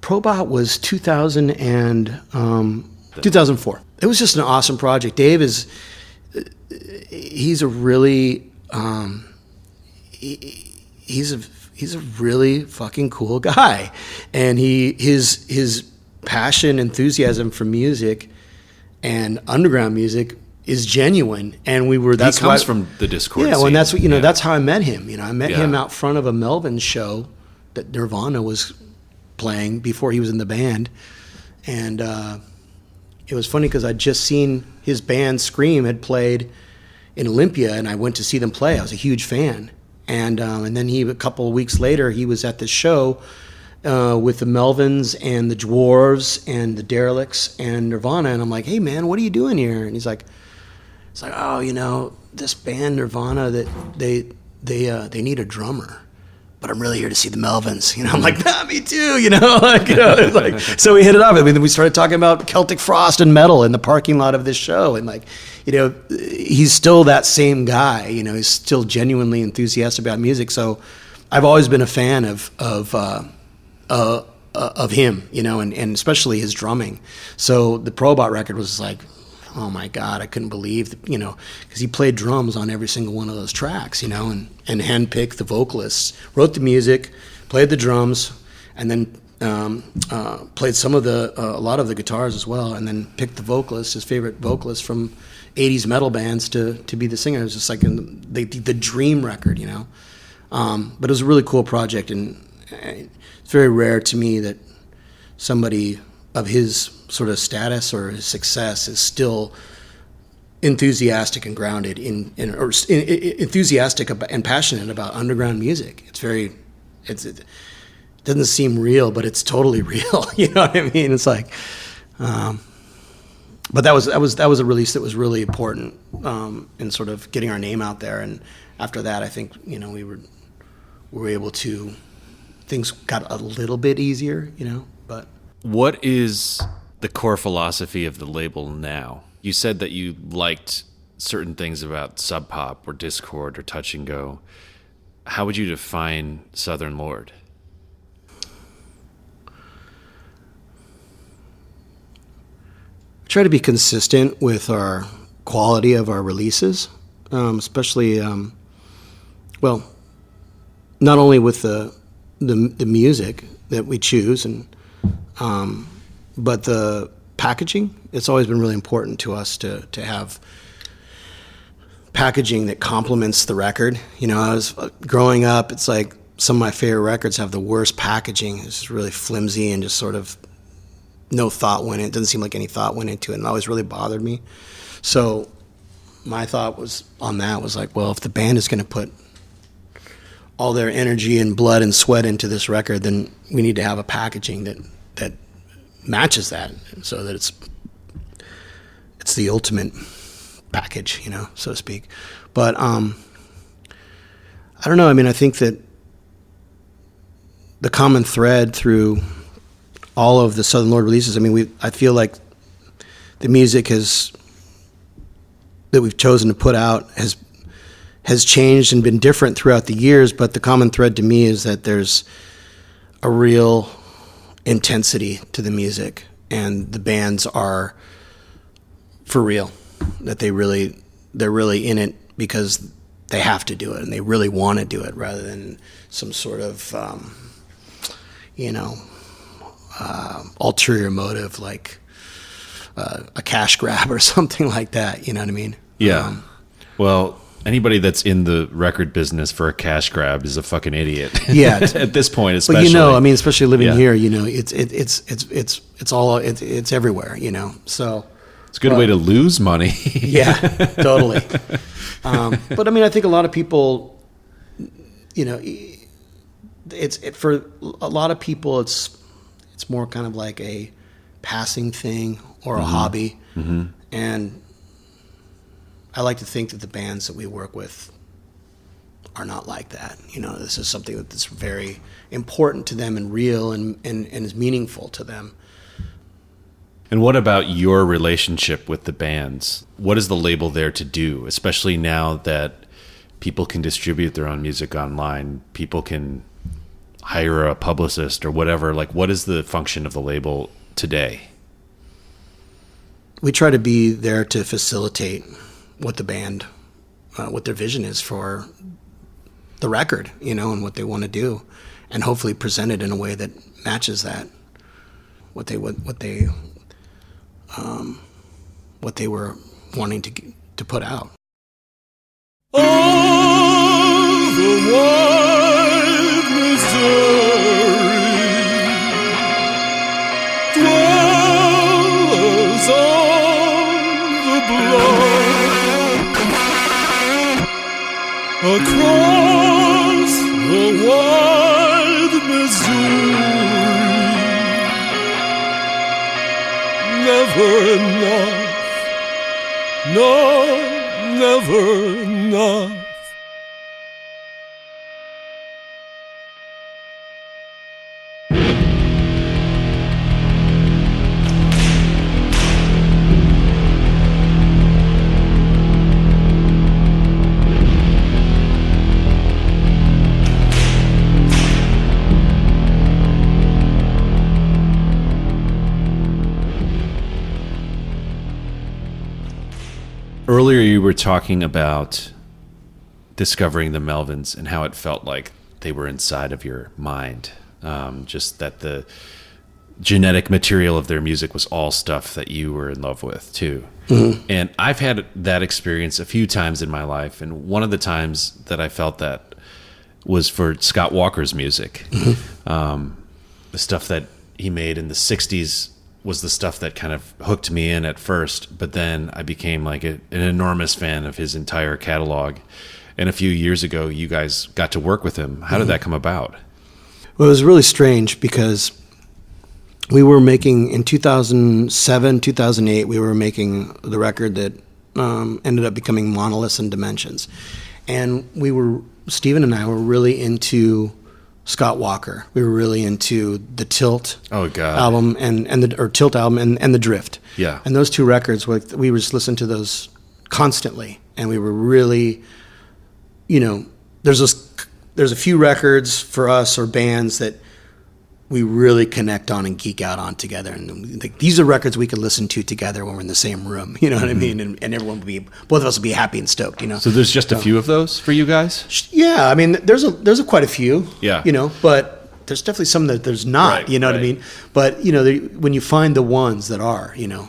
Probot was 2004. It was just an awesome project. Dave he's a really, he's a really fucking cool guy. And his passion, enthusiasm for music and underground music is genuine, and that's he comes from the Discord scene. Well, and that's what that's how I met him. I met him out front of a Melvin show that Nirvana was playing before he was in the band, and it was funny because I'd just seen his band Scream had played in Olympia, and I went to see them play. I was a huge fan, and then a couple of weeks later he was at this show. With the Melvins and the Dwarves and the Derelicts and Nirvana, and I'm like, hey man, what are you doing here? And he's like, oh, this band Nirvana, that they need a drummer, but I'm really here to see the Melvins. I'm like, me too. So we hit it off. I mean, we started talking about Celtic Frost and metal in the parking lot of this show, and he's still that same guy. He's still genuinely enthusiastic about music. So I've always been a fan of him, and especially his drumming. So the Probot record was like, oh my God, I couldn't believe, because he played drums on every single one of those tracks, and handpicked the vocalists, wrote the music, played the drums, and then played a lot of the guitars as well, and then picked the vocalist, his favorite vocalist from 80s metal bands to be the singer. It was just like the dream record, but it was a really cool project, and it's very rare to me that somebody of his sort of status or his success is still enthusiastic and grounded enthusiastic and passionate about underground music. It doesn't seem real, but it's totally real. You know what I mean? It's like, but that was a release that was really important in sort of getting our name out there. And after that, I think we were able to. Things got a little bit easier, but. What is the core philosophy of the label now? You said that you liked certain things about Sub Pop or Discord or Touch and Go. How would you define Southern Lord? Try to be consistent with our quality of our releases, especially, not only with the music that we choose, but the packaging. It's always been really important to us to have packaging that complements the record. You know, I was growing up, it's like some of my favorite records have the worst packaging. It's really flimsy and just sort of no thought went in. It doesn't seem like any thought went into it, and it always really bothered me. So my thought was on that was like, well, if the band is going to put all their energy and blood and sweat into this record, then we need to have a packaging that matches that, so that it's the ultimate package, you know, so to speak. But I don't know. I mean, I think that the common thread through all of the Southern Lord releases, I mean, I feel like the music that we've chosen to put out has changed and been different throughout the years, but the common thread to me is that there's a real intensity to the music, and the bands are for real, that they're really in it because they have to do it and they really want to do it, rather than some sort of ulterior motive like a cash grab or something like that, you know what I mean? Yeah. Well, anybody that's in the record business for a cash grab is a fucking idiot. Yeah. At this point, especially. But you know, I mean, especially living here, you know, it's everywhere, you know. So it's a good way to lose money. Yeah, totally. But I mean, I think a lot of people, you know, for a lot of people, it's more kind of like a passing thing or a hobby, and I like to think that the bands that we work with are not like that. You know, this is something that's very important to them and real and is meaningful to them. And what about your relationship with the bands? What is the label there to do, especially now that people can distribute their own music online? People can hire a publicist or whatever. Like, what is the function of the label today? We try to be there to facilitate what the band, what their vision is for the record, you know, and what they want to do, and hopefully present it in a way that matches that, what they were wanting to put out. Oh, the wide Missouri dwellers on the bluff, across the wide Missouri, never enough, no, never enough. Earlier, you were talking about discovering the Melvins and how it felt like they were inside of your mind. Just that the genetic material of their music was all stuff that you were in love with, too. Mm-hmm. And I've had that experience a few times in my life. And one of the times that I felt that was for Scott Walker's music. Mm-hmm. The stuff that he made in the 60s was the stuff that kind of hooked me in at first, but then I became like an enormous fan of his entire catalog. And a few years ago, you guys got to work with him. How did that come about? Well, it was really strange because we were making, in 2007, 2008, we were making the record that ended up becoming Monoliths and Dimensions. And Steven and I were really into Scott Walker. We were really into the Tilt album and the Drift. Yeah. And those two records, we were just listening to those constantly, and we were really, you know, there's a few records for us or bands that we really connect on and geek out on together, and like, these are records we could listen to together when we're in the same room. You know what I mean? And everyone would be, both of us would be happy and stoked. You know. So there's just a few of those for you guys? Yeah, I mean, there's quite a few. Yeah. You know, but there's definitely some that there's not. Right, you know what I mean? But you know, when you find the ones that are, you know,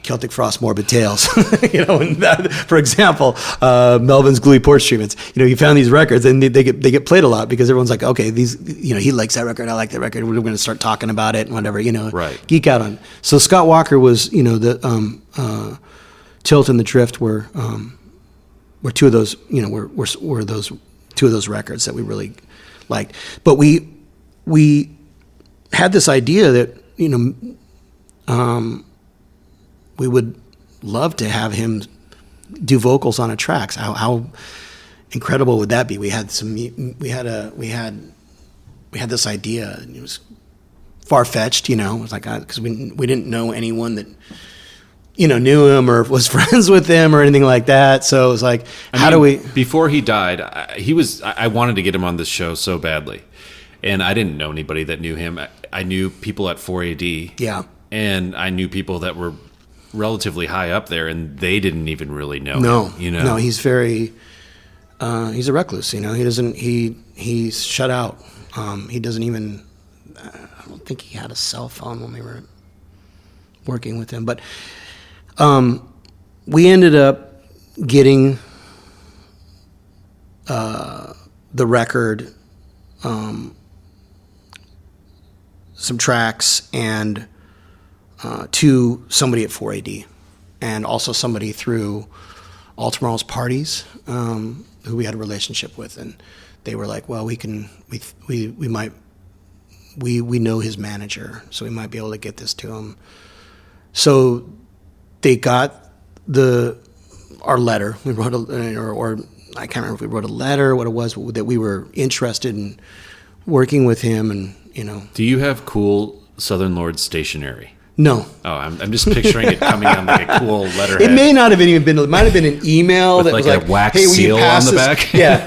Celtic Frost Morbid Tales, and that, for example, Melvin's Gluey Porch Treatments. You found these records and they get played a lot because everyone's like, okay, these, he likes that record, I like that record, we're going to start talking about it and whatever, Right. Geek out on it. So Scott Walker was, the Tilt and the Drift were two of those, were those two of those records that we really liked. But we had this idea that, we would love to have him do vocals on a track. How incredible would that be? We had this idea, and it was far-fetched, it was like, because we didn't know anyone that, knew him or was friends with him or anything like that. So it was like, do we? Before he died, I wanted to get him on this show so badly. And I didn't know anybody that knew him. I knew people at 4AD. Yeah. And I knew people that were relatively high up there, and they didn't even really know him. No, he's very, he's a recluse, he doesn't, he's shut out. He doesn't even, I don't think he had a cell phone when we were working with him. But we ended up getting the record, some tracks, and to somebody at 4AD, and also somebody through All Tomorrow's Parties, who we had a relationship with, and they were like, well, we know his manager, so we might be able to get this to him. So they got our letter. We wrote or I can't remember if we wrote a letter, what it was, that we were interested in working with him, and Do you have cool Southern Lords stationery? No. Oh, I'm just picturing it coming on like a cool letterhead. It may not have even been. It might have been an email with that like was like a wax hey, will you seal pass on the this? back. Yeah,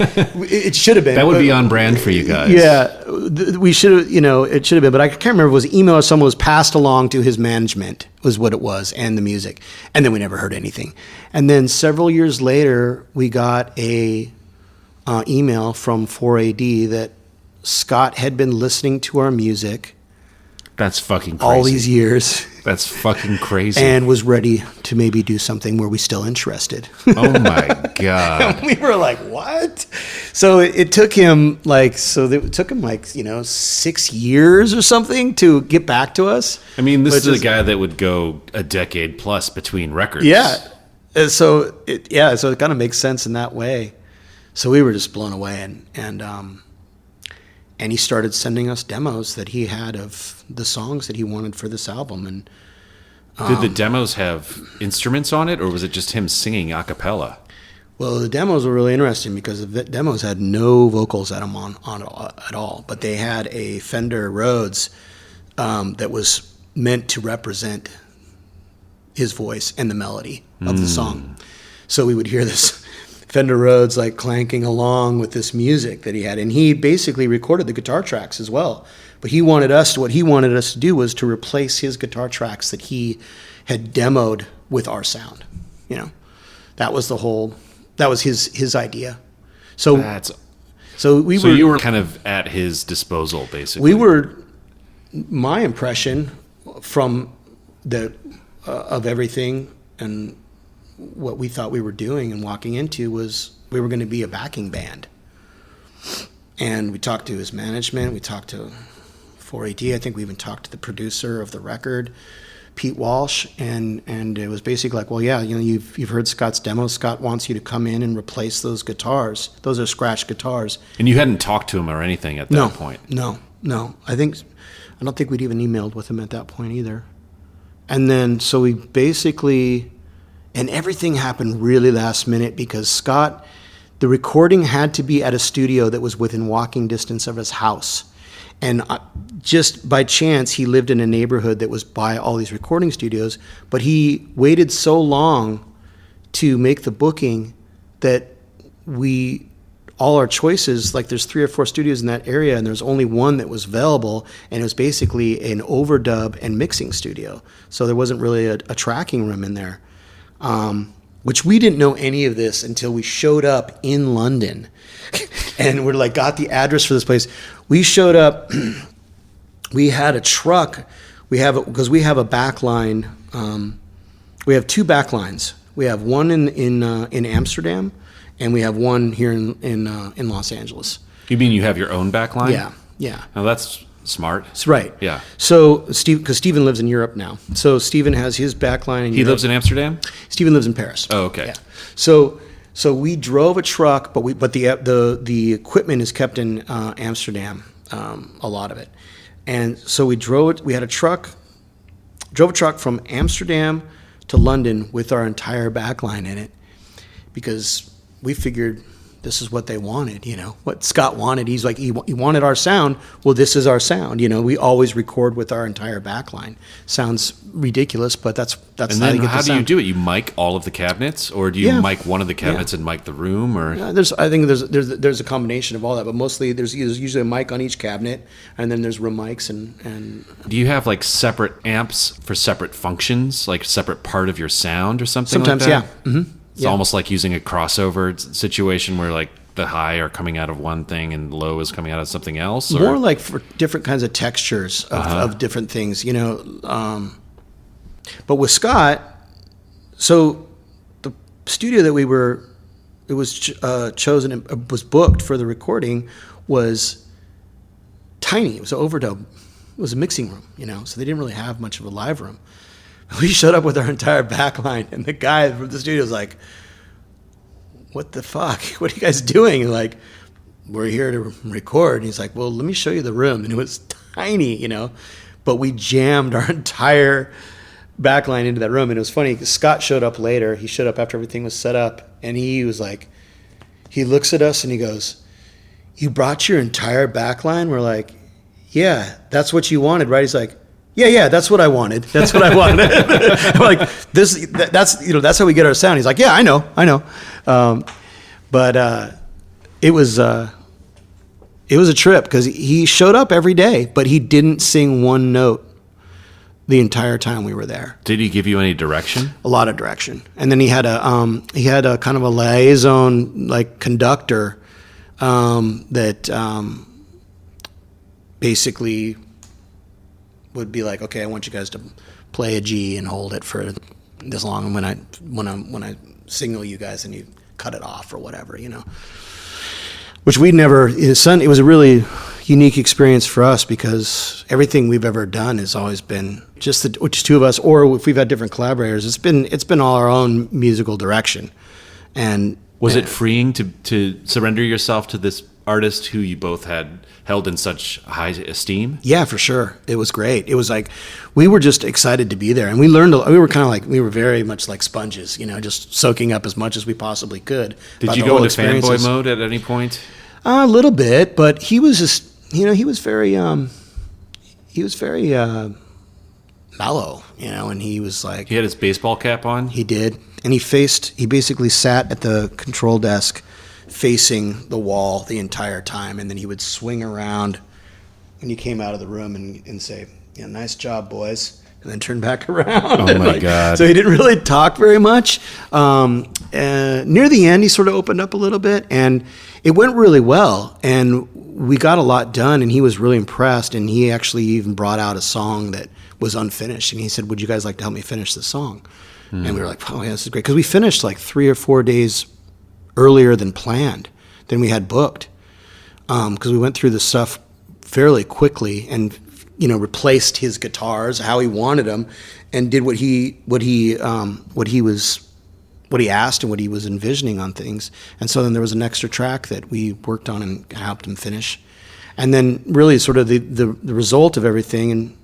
it should have been. That would be on brand for you guys. Yeah, we should have. It should have been, but I can't remember if it was an email or someone was passed along to his management was what it was, and the music, and then we never heard anything. And then several years later, we got a email from 4AD that Scott had been listening to our music. That's fucking crazy. All these years. That's fucking crazy. And was ready to maybe do something where we still interested. Oh my God. We were like, what? So it took him like 6 years or something to get back to us. I mean, this is a guy that would go a decade plus between records. Yeah. So it kind of makes sense in that way. So we were just blown away, and he started sending us demos that he had of the songs that he wanted for this album. And did the demos have instruments on it, or was it just him singing a cappella? Well, the demos were really interesting because the demos had no vocals at them on at all, but they had a Fender Rhodes that was meant to represent his voice and the melody of the song. So we would hear this Fender Rhodes like clanking along with this music that he had, and he basically recorded the guitar tracks as well. But what he wanted us to do was to replace his guitar tracks that he had demoed with our sound. That was his idea. So you were kind of at his disposal, basically. My impression from of everything and what we thought we were doing and walking into was we were going to be a backing band. And we talked to his management, we talked to 4AD, I think we even talked to the producer of the record, Pete Walsh, and it was basically like, well, yeah, you've heard Scott's demo. Scott wants you to come in and replace those guitars. Those are scratch guitars. And you hadn't talked to him or anything at that point? No. I don't think we'd even emailed with him at that point either. And then, so we basically, and everything happened really last minute because Scott, the recording had to be at a studio that was within walking distance of his house. And just by chance, he lived in a neighborhood that was by all these recording studios, but he waited so long to make the booking that all our choices, like there's 3 or 4 studios in that area, and there's only one that was available, and it was basically an overdub and mixing studio. So there wasn't really a tracking room in there, which we didn't know any of this until we showed up in London. And we're like, got the address for this place. We showed up, we had a truck, because we have a backline We have 2 back lines. We have one in Amsterdam, and we have one here in Los Angeles. You mean you have your own back line? Yeah. Now that's smart. That's right. Yeah. So because Steven lives in Europe now, so Steven has his back line in He Europe. lives in Amsterdam? Steven lives in Paris. Oh, okay. Yeah. So we drove a truck, but the equipment is kept in Amsterdam, a lot of it, and so we drove it. We had drove a truck from Amsterdam to London with our entire back line in it, because we figured this is what they wanted, what Scott wanted. He's like, he wanted our sound. Well, this is our sound. We always record with our entire back line. Sounds ridiculous, but that's And how then you get how the do you sound. do it? You mic all of the cabinets, or do you mic one of the cabinets and mic the room, or? I think there's a combination of all that, but mostly there's usually a mic on each cabinet, and then there's room mics and Do you have like separate amps for separate functions, like separate part of your sound or something sometimes, like that? yeah. Mm-hmm. It's almost like using a crossover situation where like the high are coming out of one thing and low is coming out of something else? Or? More like for different kinds of textures of different things, But with Scott, so the studio that it was chosen and was booked for the recording was tiny. It was an overdub. It was a mixing room, so they didn't really have much of a live room. We showed up with our entire back line, and the guy from the studio was like, "What the fuck? What are you guys doing?" And like, "We're here to record." And he's like, "Well, let me show you the room." And it was tiny, but we jammed our entire back line into that room. And it was funny because Scott showed up later. He showed up after everything was set up, and he was like, he looks at us and he goes, "You brought your entire back line?" We're like, "Yeah, that's what you wanted, right?" He's like, Yeah, that's what I wanted. That's what I wanted. I'm like, that's how we get our sound. He's like, "Yeah, I know." But it was a trip because he showed up every day, but he didn't sing one note the entire time we were there. Did he give you any direction? A lot of direction, and then he had a kind of a liaison like conductor that basically would be like, "Okay, I want you guys to play a G and hold it for this long, and when I signal you guys, and you cut it off or whatever, Which we'd never. It was a really unique experience for us because everything we've ever done has always been just 2 of us, or if we've had different collaborators, it's been all our own musical direction. And was it freeing to surrender yourself to this artist who you both had held in such high esteem? Yeah, for sure. It was great. It was like we were just excited to be there, and we learned. We were very much like sponges, just soaking up as much as we possibly could. Did you go into fanboy mode at any point? A little bit, but he was just, he was very mellow, and he was like, He had his baseball cap on? He did, and he basically sat at the control desk facing the wall the entire time, and then he would swing around when you came out of the room and say, "Nice job, boys," and then turn back around. Oh my God. So he didn't really talk very much. Near the end, he sort of opened up a little bit, and it went really well, and we got a lot done, and he was really impressed, and he actually even brought out a song that was unfinished, and he said, "Would you guys like to help me finish this song?" And we were like, "Oh yeah, this is great," because we finished like 3 or 4 days earlier than planned, than we had booked, because we went through the stuff fairly quickly and replaced his guitars how he wanted them, and did what he asked and what he was envisioning on things. And so then there was an extra track that we worked on and helped him finish, and then really sort of the result of everything, and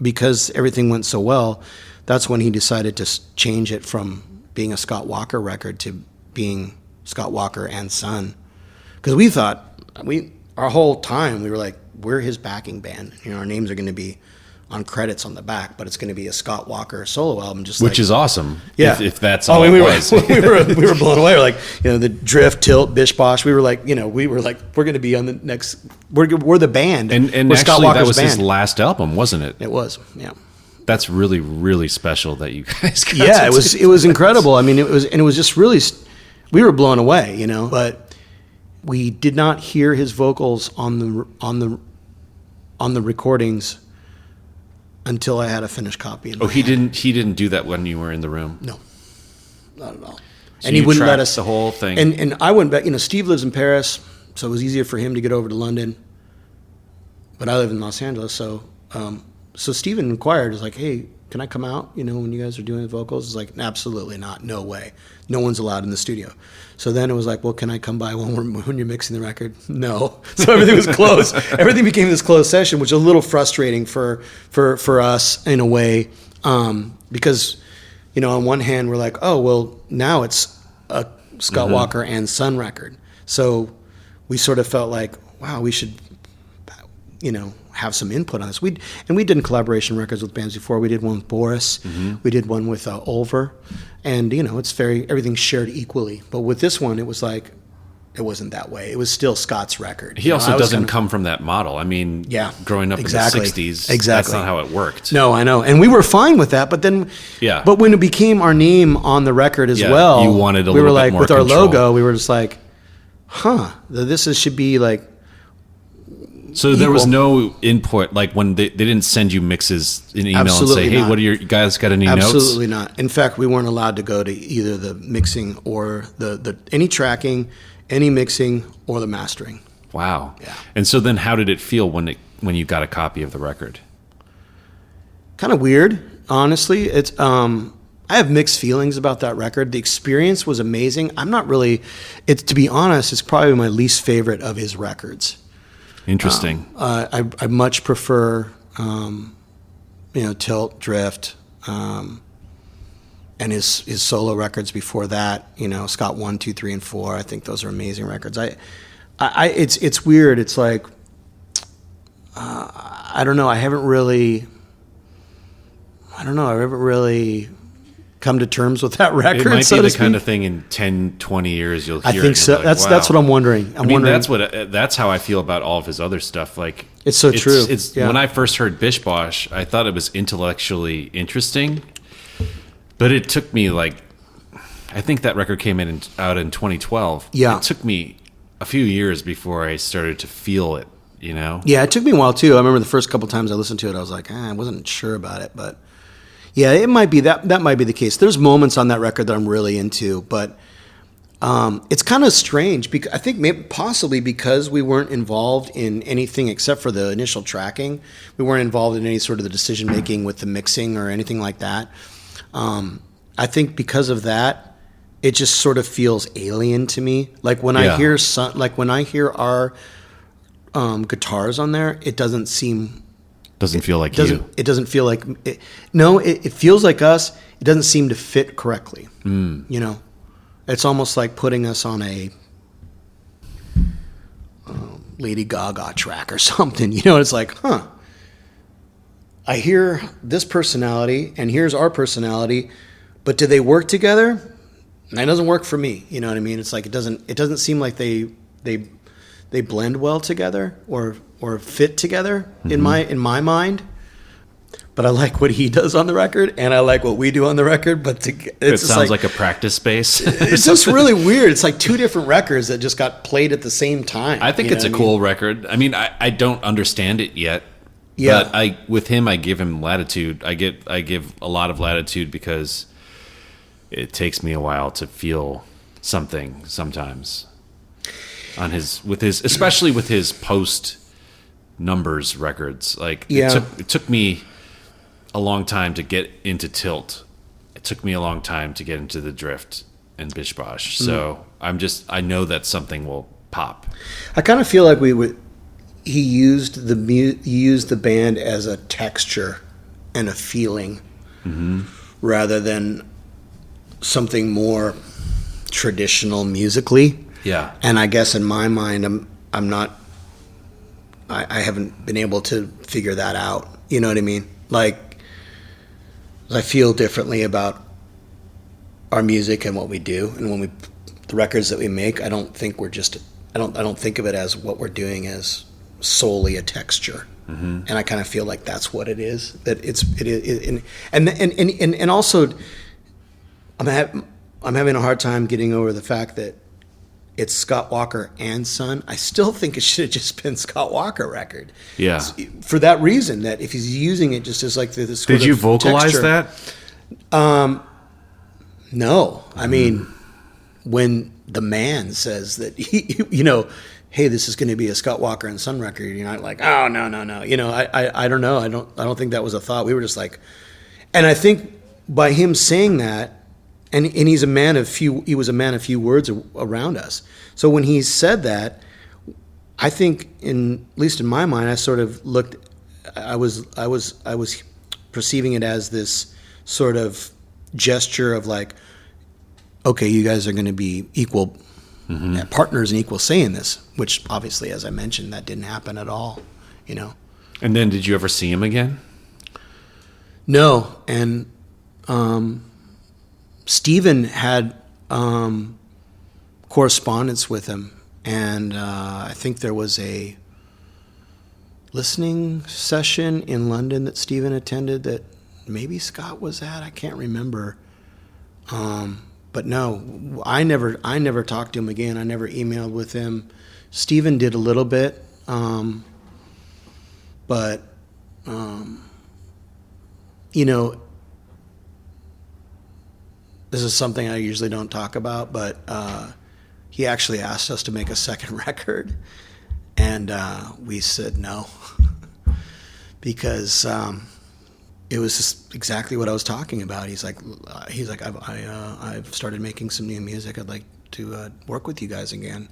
because everything went so well, that's when he decided to change it from being a Scott Walker record to being Scott Walker and Son, because we thought our whole time we were like, we're his backing band. Our names are going to be on credits on the back, but it's going to be a Scott Walker solo album, Which is awesome. Yeah, if that's all it was. we were blown away. We're like, the Drift, Tilt, Bish Bosh. We were like, we're going to be on the next. We're the band, and we're actually Scott Walker's that was band. his last album, wasn't it? It was, yeah. That's really, really special that you guys got Yeah, to it was incredible. I mean, it was just really. We were blown away, but we did not hear his vocals on the recordings until I had a finished copy. In Oh, my he hand. didn't do that when you were in the room. No, not at all. So And he you wouldn't let tracked us the whole thing. And I went back. Steve lives in Paris, so it was easier for him to get over to London. But I live in Los Angeles, so Steven inquired, was like, "Hey, can I come out? When you guys are doing the vocals?" It's like, "Absolutely not. No way. No one's allowed in the studio." So then it was like, "Well, can I come by when you're mixing the record?" No. So everything was closed. Everything became this closed session, which is a little frustrating for us in a way, because on one hand we're like, "Oh, well, now it's a Scott Walker and Sunn record." So we sort of felt like, wow, we should have some input on this. We did collaboration records with bands before. We did one with Boris. We did one with Ulver, and it's everything's shared equally. But with this one, it was like it wasn't that way. It was still Scott's record. He also doesn't come from that model. I mean, growing up exactly. in the '60s, exactly. that's not how it worked. No, I know, and we were fine with that. But then, But when it became our name on the record as well, you wanted a we little were bit like more with our control. logo. We were just like, should be like. So there was no input, like when they didn't send you mixes in email Absolutely and say, "Hey, not. what do you guys got any notes?" Absolutely not. In fact, we weren't allowed to go to either the mixing or the any tracking, any mixing or the mastering. Wow. Yeah. And so then, how did it feel when you got a copy of the record? Kind of weird, honestly. It's I have mixed feelings about that record. The experience was amazing. I'm not really. To be honest, it's probably my least favorite of his records. Interesting. I much prefer, Tilt, Drift, and his solo records before that. Scott 1, 2, 3, and 4. I think those are amazing records. It's weird. It's like I don't know. I haven't really come to terms with that record. It might so be to the kind speak. of thing in 10, 20 years you'll hear. I think it so. and you'll be like, That's what I'm wondering. I mean, wondering. that's how I feel about all of his other stuff. Like It's so true. Yeah. When I first heard Bish Bosh, I thought it was intellectually interesting, but it took me I think that record came out in 2012. Yeah. It took me a few years before I started to feel it. Yeah, it took me a while too. I remember the first couple times I listened to it, I was like, I wasn't sure about it, but yeah, it might be that might be the case. There's moments on that record that I'm really into, but it's kind of strange because I think possibly because we weren't involved in anything except for the initial tracking. We weren't involved in any sort of the decision making with the mixing or anything like that. I think because of that, it just sort of feels alien to me. Like when I hear our guitars on there, it doesn't seem. Doesn't feel like you. It doesn't feel like it. No, it feels like us. It doesn't seem to fit correctly. It's almost like putting us on a Lady Gaga track or something. It's like, I hear this personality and here's our personality, but do they work together? And that doesn't work for me. You know what I mean? It's like it doesn't seem like they blend well together or fit together in my mind. But I like what he does on the record, and I like what we do on the record. But it sounds like a practice space. It's just really weird. It's like two different records that just got played at the same time. I think it's a cool record. I mean, I don't understand it yet. Yeah. But with him, I give him latitude. I give a lot of latitude because it takes me a while to feel something sometimes. Especially with his post numbers records. It took me a long time to get into Tilt. It took me a long time to get into the Drift and Bish Bosh. So I know that something will pop. I kind of feel like he used the band as a texture and a feeling rather than something more traditional musically. Yeah. And I guess in my mind, I'm not. I haven't been able to figure that out. You know what I mean? Like, I feel differently about our music and what we do, and the records that we make. I don't think I don't think of it as what we're doing as solely a texture. And I kind of feel like that's what it is. That and also, I'm having a hard time getting over the fact that it's Scott Walker and Son, I still think it should have just been Scott Walker record. Yeah. For that reason, that if he's using it just as like this. Did you vocalize that? No. I mean, when the man says that he, hey, this is going to be a Scott Walker and Son record, you're not like, oh, no. I don't know. I don't think that was a thought. We were just like, and I think by him saying that, and he was a man of few words around us. So when he said that, I think, at least in my mind, I sort of looked. I was perceiving it as this sort of gesture of like, okay, you guys are going to be equal partners and equal say in this. Which obviously, as I mentioned, that didn't happen at all. And then, did you ever see him again? No, and. Stephen had correspondence with him, and I think there was a listening session in London that Stephen attended that maybe Scott was at. I can't remember. But no, I never talked to him again. I never emailed with him. Stephen did a little bit, but this is something I usually don't talk about, but he actually asked us to make a second record, and we said no because it was just exactly what I was talking about. He's like, I've started making some new music. I'd like to work with you guys again,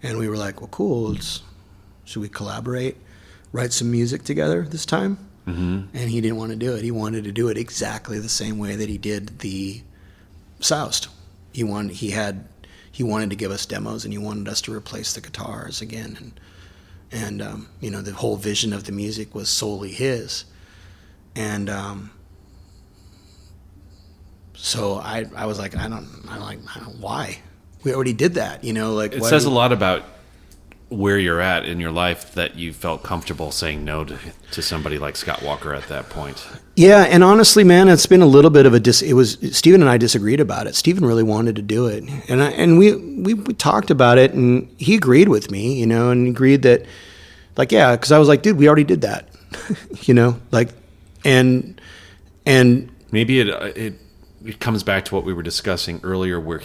and we were like, well, cool. Should we collaborate, write some music together this time? Mm-hmm. And he didn't want to do it. He wanted to do it exactly the same way that he did the Soust. He wanted to give us demos, and he wanted us to replace the guitars again, and the whole vision of the music was solely his, and so I was like, I don't why we already did that, like it says a lot about where you're at in your life that you felt comfortable saying no to somebody like Scott Walker at that point. Yeah, and honestly, man, it's been a little bit of it was Stephen and I disagreed about it. Stephen really wanted to do it, and we talked about it, and he agreed with me, and agreed that, like, yeah, because I was like, dude, we already did that, like, and maybe it comes back to what we were discussing earlier, where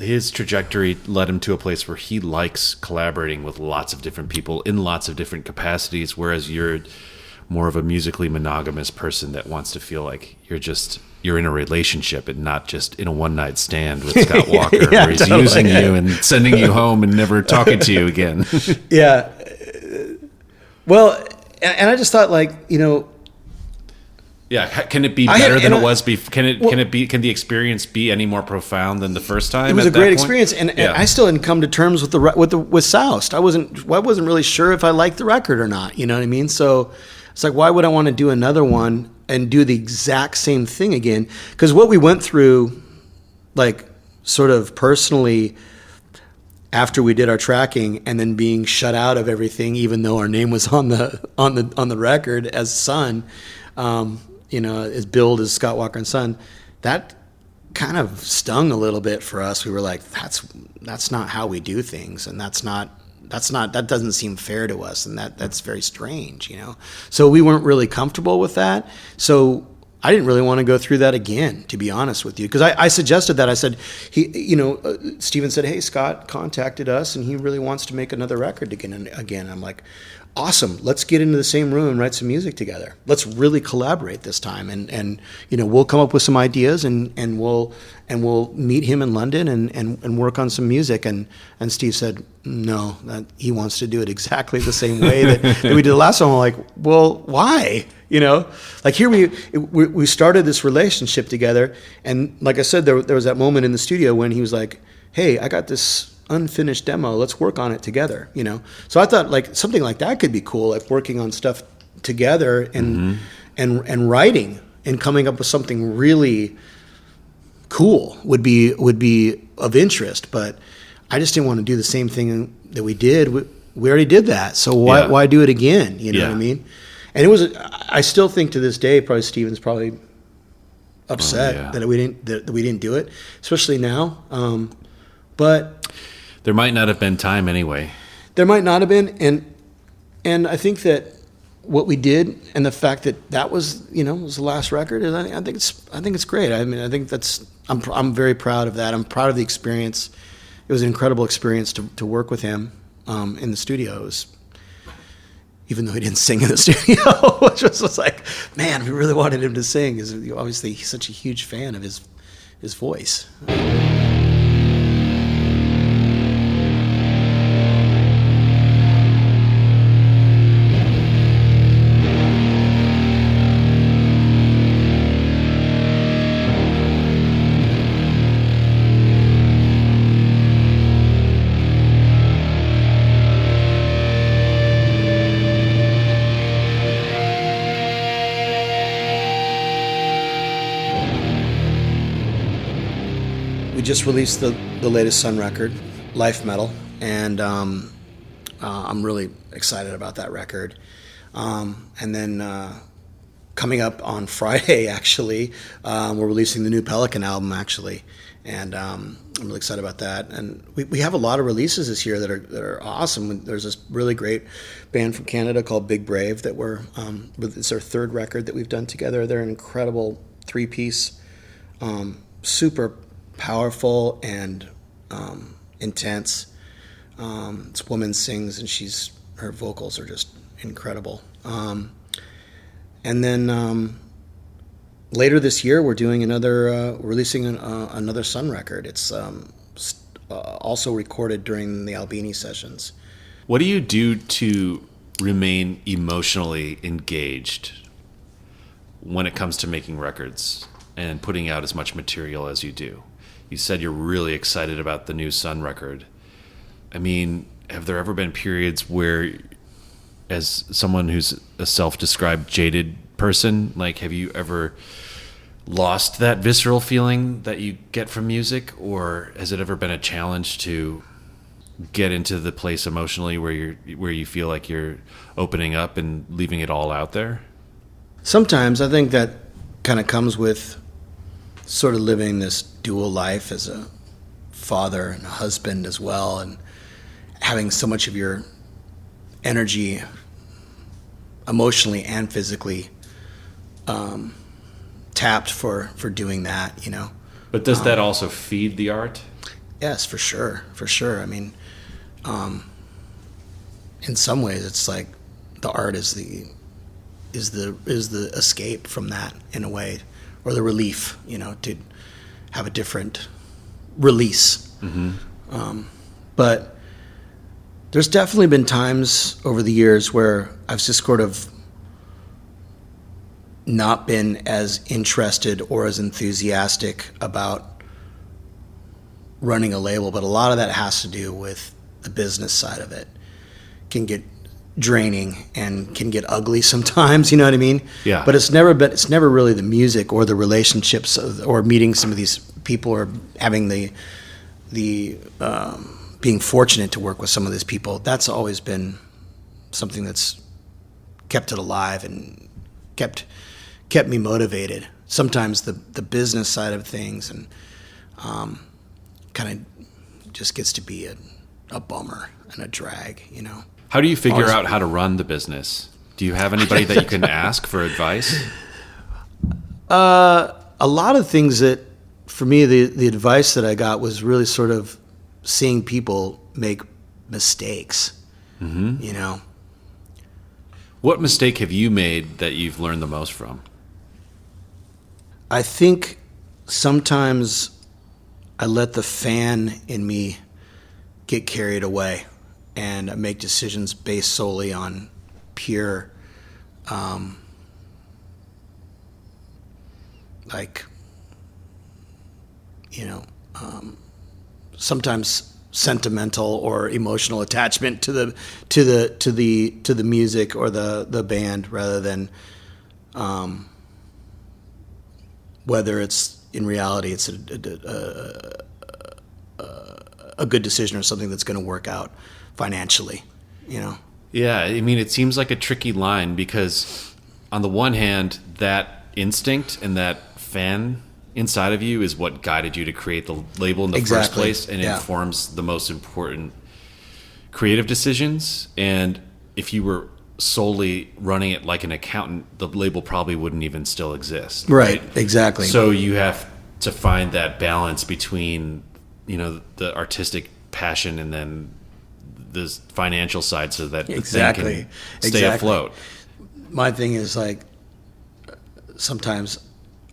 his trajectory led him to a place where he likes collaborating with lots of different people in lots of different capacities, whereas more of a musically monogamous person that wants to feel like you're in a relationship and not just in a one-night stand with Scott Walker, yeah, where he's using you and sending you home and never talking to you again. Yeah. Well, and I just thought, like, yeah, can it be better than it was before? Can the experience be any more profound than the first time? It was a great experience, and I still hadn't come to terms with Soust. I wasn't really sure if I liked the record or not. You know what I mean? So it's like, why would I want to do another one and do the exact same thing again? Because what we went through, like, sort of personally, after we did our tracking and then being shut out of everything, even though our name was on the record as Son. Is billed as Scott Walker and Son, that kind of stung a little bit for us. We were like, that's not how we do things, and that doesn't seem fair to us, and that's very strange, So we weren't really comfortable with that. So I didn't really want to go through that again, to be honest with you, because I suggested that. I said, Stephen said, hey, Scott contacted us, and he really wants to make another record again. I'm like, awesome, let's get into the same room and write some music together. Let's really collaborate this time, and we'll come up with some ideas, and we'll meet him in London and work on some music. And Steve said no, that he wants to do it exactly the same way that we did the last one. I'm like, well, why? Like, here we started this relationship together, and like I said, there was that moment in the studio when he was like, hey, I got this unfinished demo, let's work on it together, So I thought, like, something like that could be cool, like working on stuff together and writing and coming up with something really cool would be of interest. But I just didn't want to do the same thing that we did. We already did that, so why do it again? You know what I mean? And I still think to this day, probably Steven's probably upset that we didn't do it, especially now. But there might not have been time anyway. There might not have been, and I think that what we did and the fact that was was the last record, I think it's great. I mean, I think I'm very proud of that. I'm proud of the experience. It was an incredible experience to work with him in the studio. It was, even though he didn't sing in the studio, which was like, man, we really wanted him to sing, because obviously he's such a huge fan of his voice. We just released the latest Sunn record, Life Metal, and I'm really excited about that record. And then coming up on Friday, actually, we're releasing the new Pelican album, actually, and I'm really excited about that. And we have a lot of releases this year that are awesome. There's this really great band from Canada called Big Brave that it's our third record that we've done together. They're an incredible 3-piece, super powerful and intense. This woman sings, and her vocals are just incredible. And then later this year, we're doing releasing another Sunn record. It's also recorded during the Albini sessions. What do you do to remain emotionally engaged when it comes to making records and putting out as much material as you do? You said you're really excited about the new Sunn record. I mean, have there ever been periods where, as someone who's a self-described jaded person, like, have you ever lost that visceral feeling that you get from music? Or has it ever been a challenge to get into the place emotionally where you feel like you're opening up and leaving it all out there? Sometimes. I think that kind of comes with sort of living this dual life as a father and a husband as well, and having so much of your energy emotionally and physically tapped for doing that, But does that also feed the art? Yes, for sure. I mean, in some ways, it's like the art is the escape from that, in a way, or the relief, to have a different release. Mm-hmm. But there's definitely been times over the years where I've just sort of not been as interested or as enthusiastic about running a label, but a lot of that has to do with the business side of it. Can get draining and can get ugly sometimes, you know what I mean? Yeah. But it's never really the music or the relationships or meeting some of these people or having the being fortunate to work with some of these people. That's always been something that's kept it alive and kept me motivated. Sometimes the business side of things and kind of just gets to be a bummer and a drag, How do you figure out how to run the business? Do you have anybody that you can ask for advice? A lot of things that, for me, the advice that I got was really sort of seeing people make mistakes, Mm-hmm. What mistake have you made that you've learned the most from? I think sometimes I let the fan in me get carried away, and I make decisions based solely on pure, sometimes sentimental or emotional attachment to the music or the band, rather than whether it's in reality it's a good decision or something that's going to work out financially, Yeah, I mean, it seems like a tricky line because on the one hand, that instinct and that fan inside of you is what guided you to create the label in the first Exactly. place, and informs the most important creative decisions. And if you were solely running it like an accountant, the label probably wouldn't even still exist. Right. Exactly. So you have to find that balance between, the artistic passion and then the financial side, so that the thing can stay afloat. My thing is like sometimes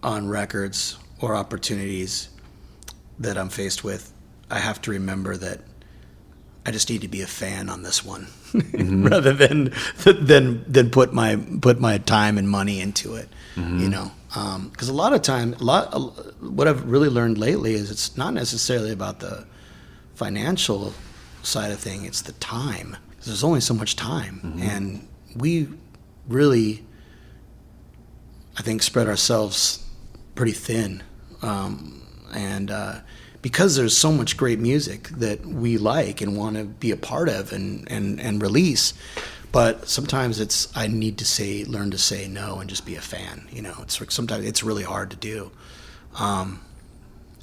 on records or opportunities that I'm faced with, I have to remember that I just need to be a fan on this one, rather than put my time and money into it. Because a lot of time, what I've really learned lately is it's not necessarily about the financial side of thing; it's the time. 'Cause there's only so much time, and we really, I think, spread ourselves pretty thin, because there's so much great music that we like and want to be a part of and release. But sometimes I need to learn to say no and just be a fan. Sometimes it's really hard to do, and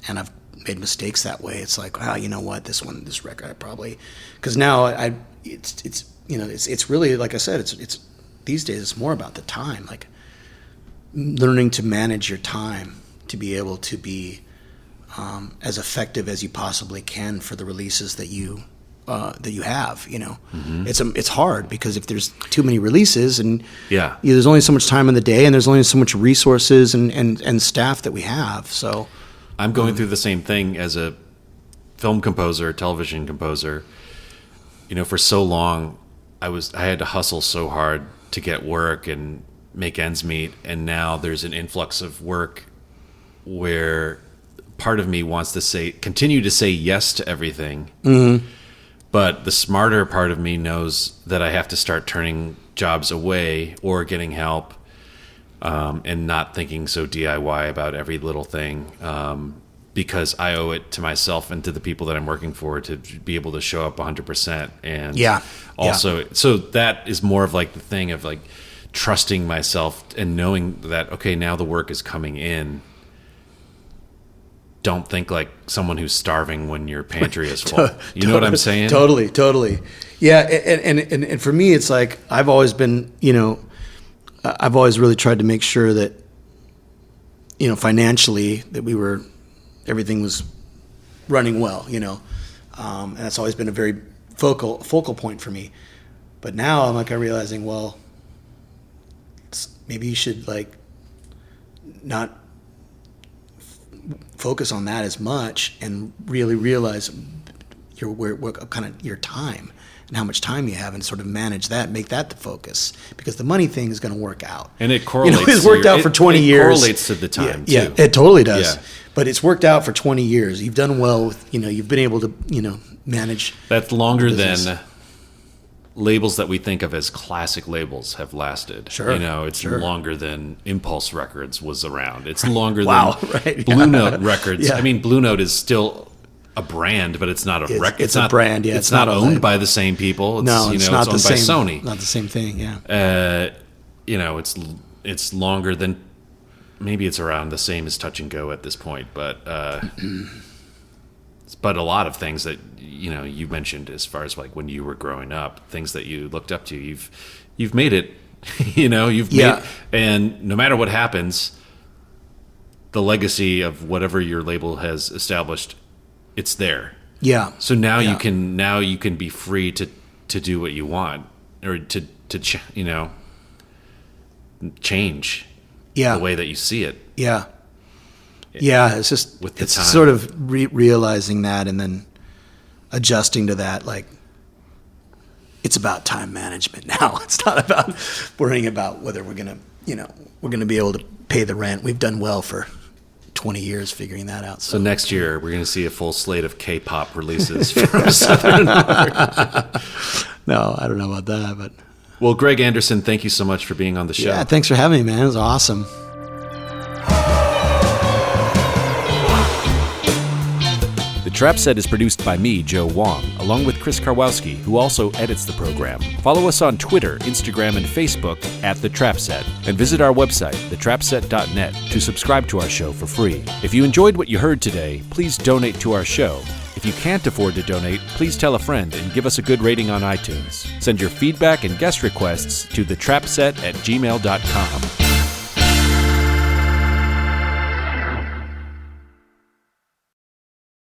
I've made mistakes that way. It's like, wow, you know what, this record, I probably, because now it's really, like I said, it's these days it's more about the time, like learning to manage your time to be able to be as effective as you possibly can for the releases that you have. It's hard because if there's too many releases and there's only so much time in the day and there's only so much resources and staff that we have. So I'm going through the same thing as a film composer, television composer. For so long I had to hustle so hard to get work and make ends meet, and now there's an influx of work where part of me wants to continue to say yes to everything. But the smarter part of me knows that I have to start turning jobs away or getting help, and not thinking so DIY about every little thing, because I owe it to myself and to the people that I'm working for to be able to show up 100%. And so that is more of like the thing of like trusting myself and knowing that, okay, now the work is coming in. Don't think like someone who's starving when your pantry is full. You know what I'm saying? Totally. Yeah, and for me, it's like I've always been, I've always really tried to make sure that, financially that everything was running well, and that's always been a very focal point for me. But now I'm like, I'm realizing, well, maybe you should like not focus on that as much and really realize what kind of your time and how much time you have, and sort of manage that, make that the focus, because the money thing is going to work out. And it correlates. It's worked out for 20 years. It correlates to the time, too. Yeah, it totally does. Yeah. But it's worked out for 20 years. You've done well with, you've been able to, manage. That's longer than labels that we think of as classic labels have lasted. Sure. It's longer than Impulse Records was around. It's longer right. than Blue Note Records. Yeah. I mean, Blue Note is still a brand, but it's not a record. It's a brand, yeah. It's not owned by the same people. It's, no, it's not it's the owned same. by Sony. Not the same thing, yeah. It's longer than, maybe it's around the same as Touch and Go at this point, but a lot of things that you mentioned as far as like when you were growing up, things that you looked up to, you've made it. Made, and no matter what happens, the legacy of whatever your label has established, it's there. Yeah. So now you can be free to do what you want, or to change the way that you see it. Yeah. Yeah, it's just with the it's time. Sort of realizing that and then adjusting to that. Like, it's about time management now. It's not about worrying about whether we're gonna be able to pay the rent. We've done well for 20 years figuring that out. So next year we're going to see a full slate of K-pop releases from Southern Oregon. No, I don't know about that, but well, Greg Anderson, thank you so much for being on the show. Yeah, thanks for having me, man. It was awesome. The Trap Set is produced by me, Joe Wong, along with Chris Karwowski, who also edits the program. Follow us on Twitter, Instagram, and Facebook at The Trap Set, and visit our website, thetrapset.net, to subscribe to our show for free. If you enjoyed what you heard today, please donate to our show. If you can't afford to donate, please tell a friend and give us a good rating on iTunes. Send your feedback and guest requests to thetrapset@gmail.com.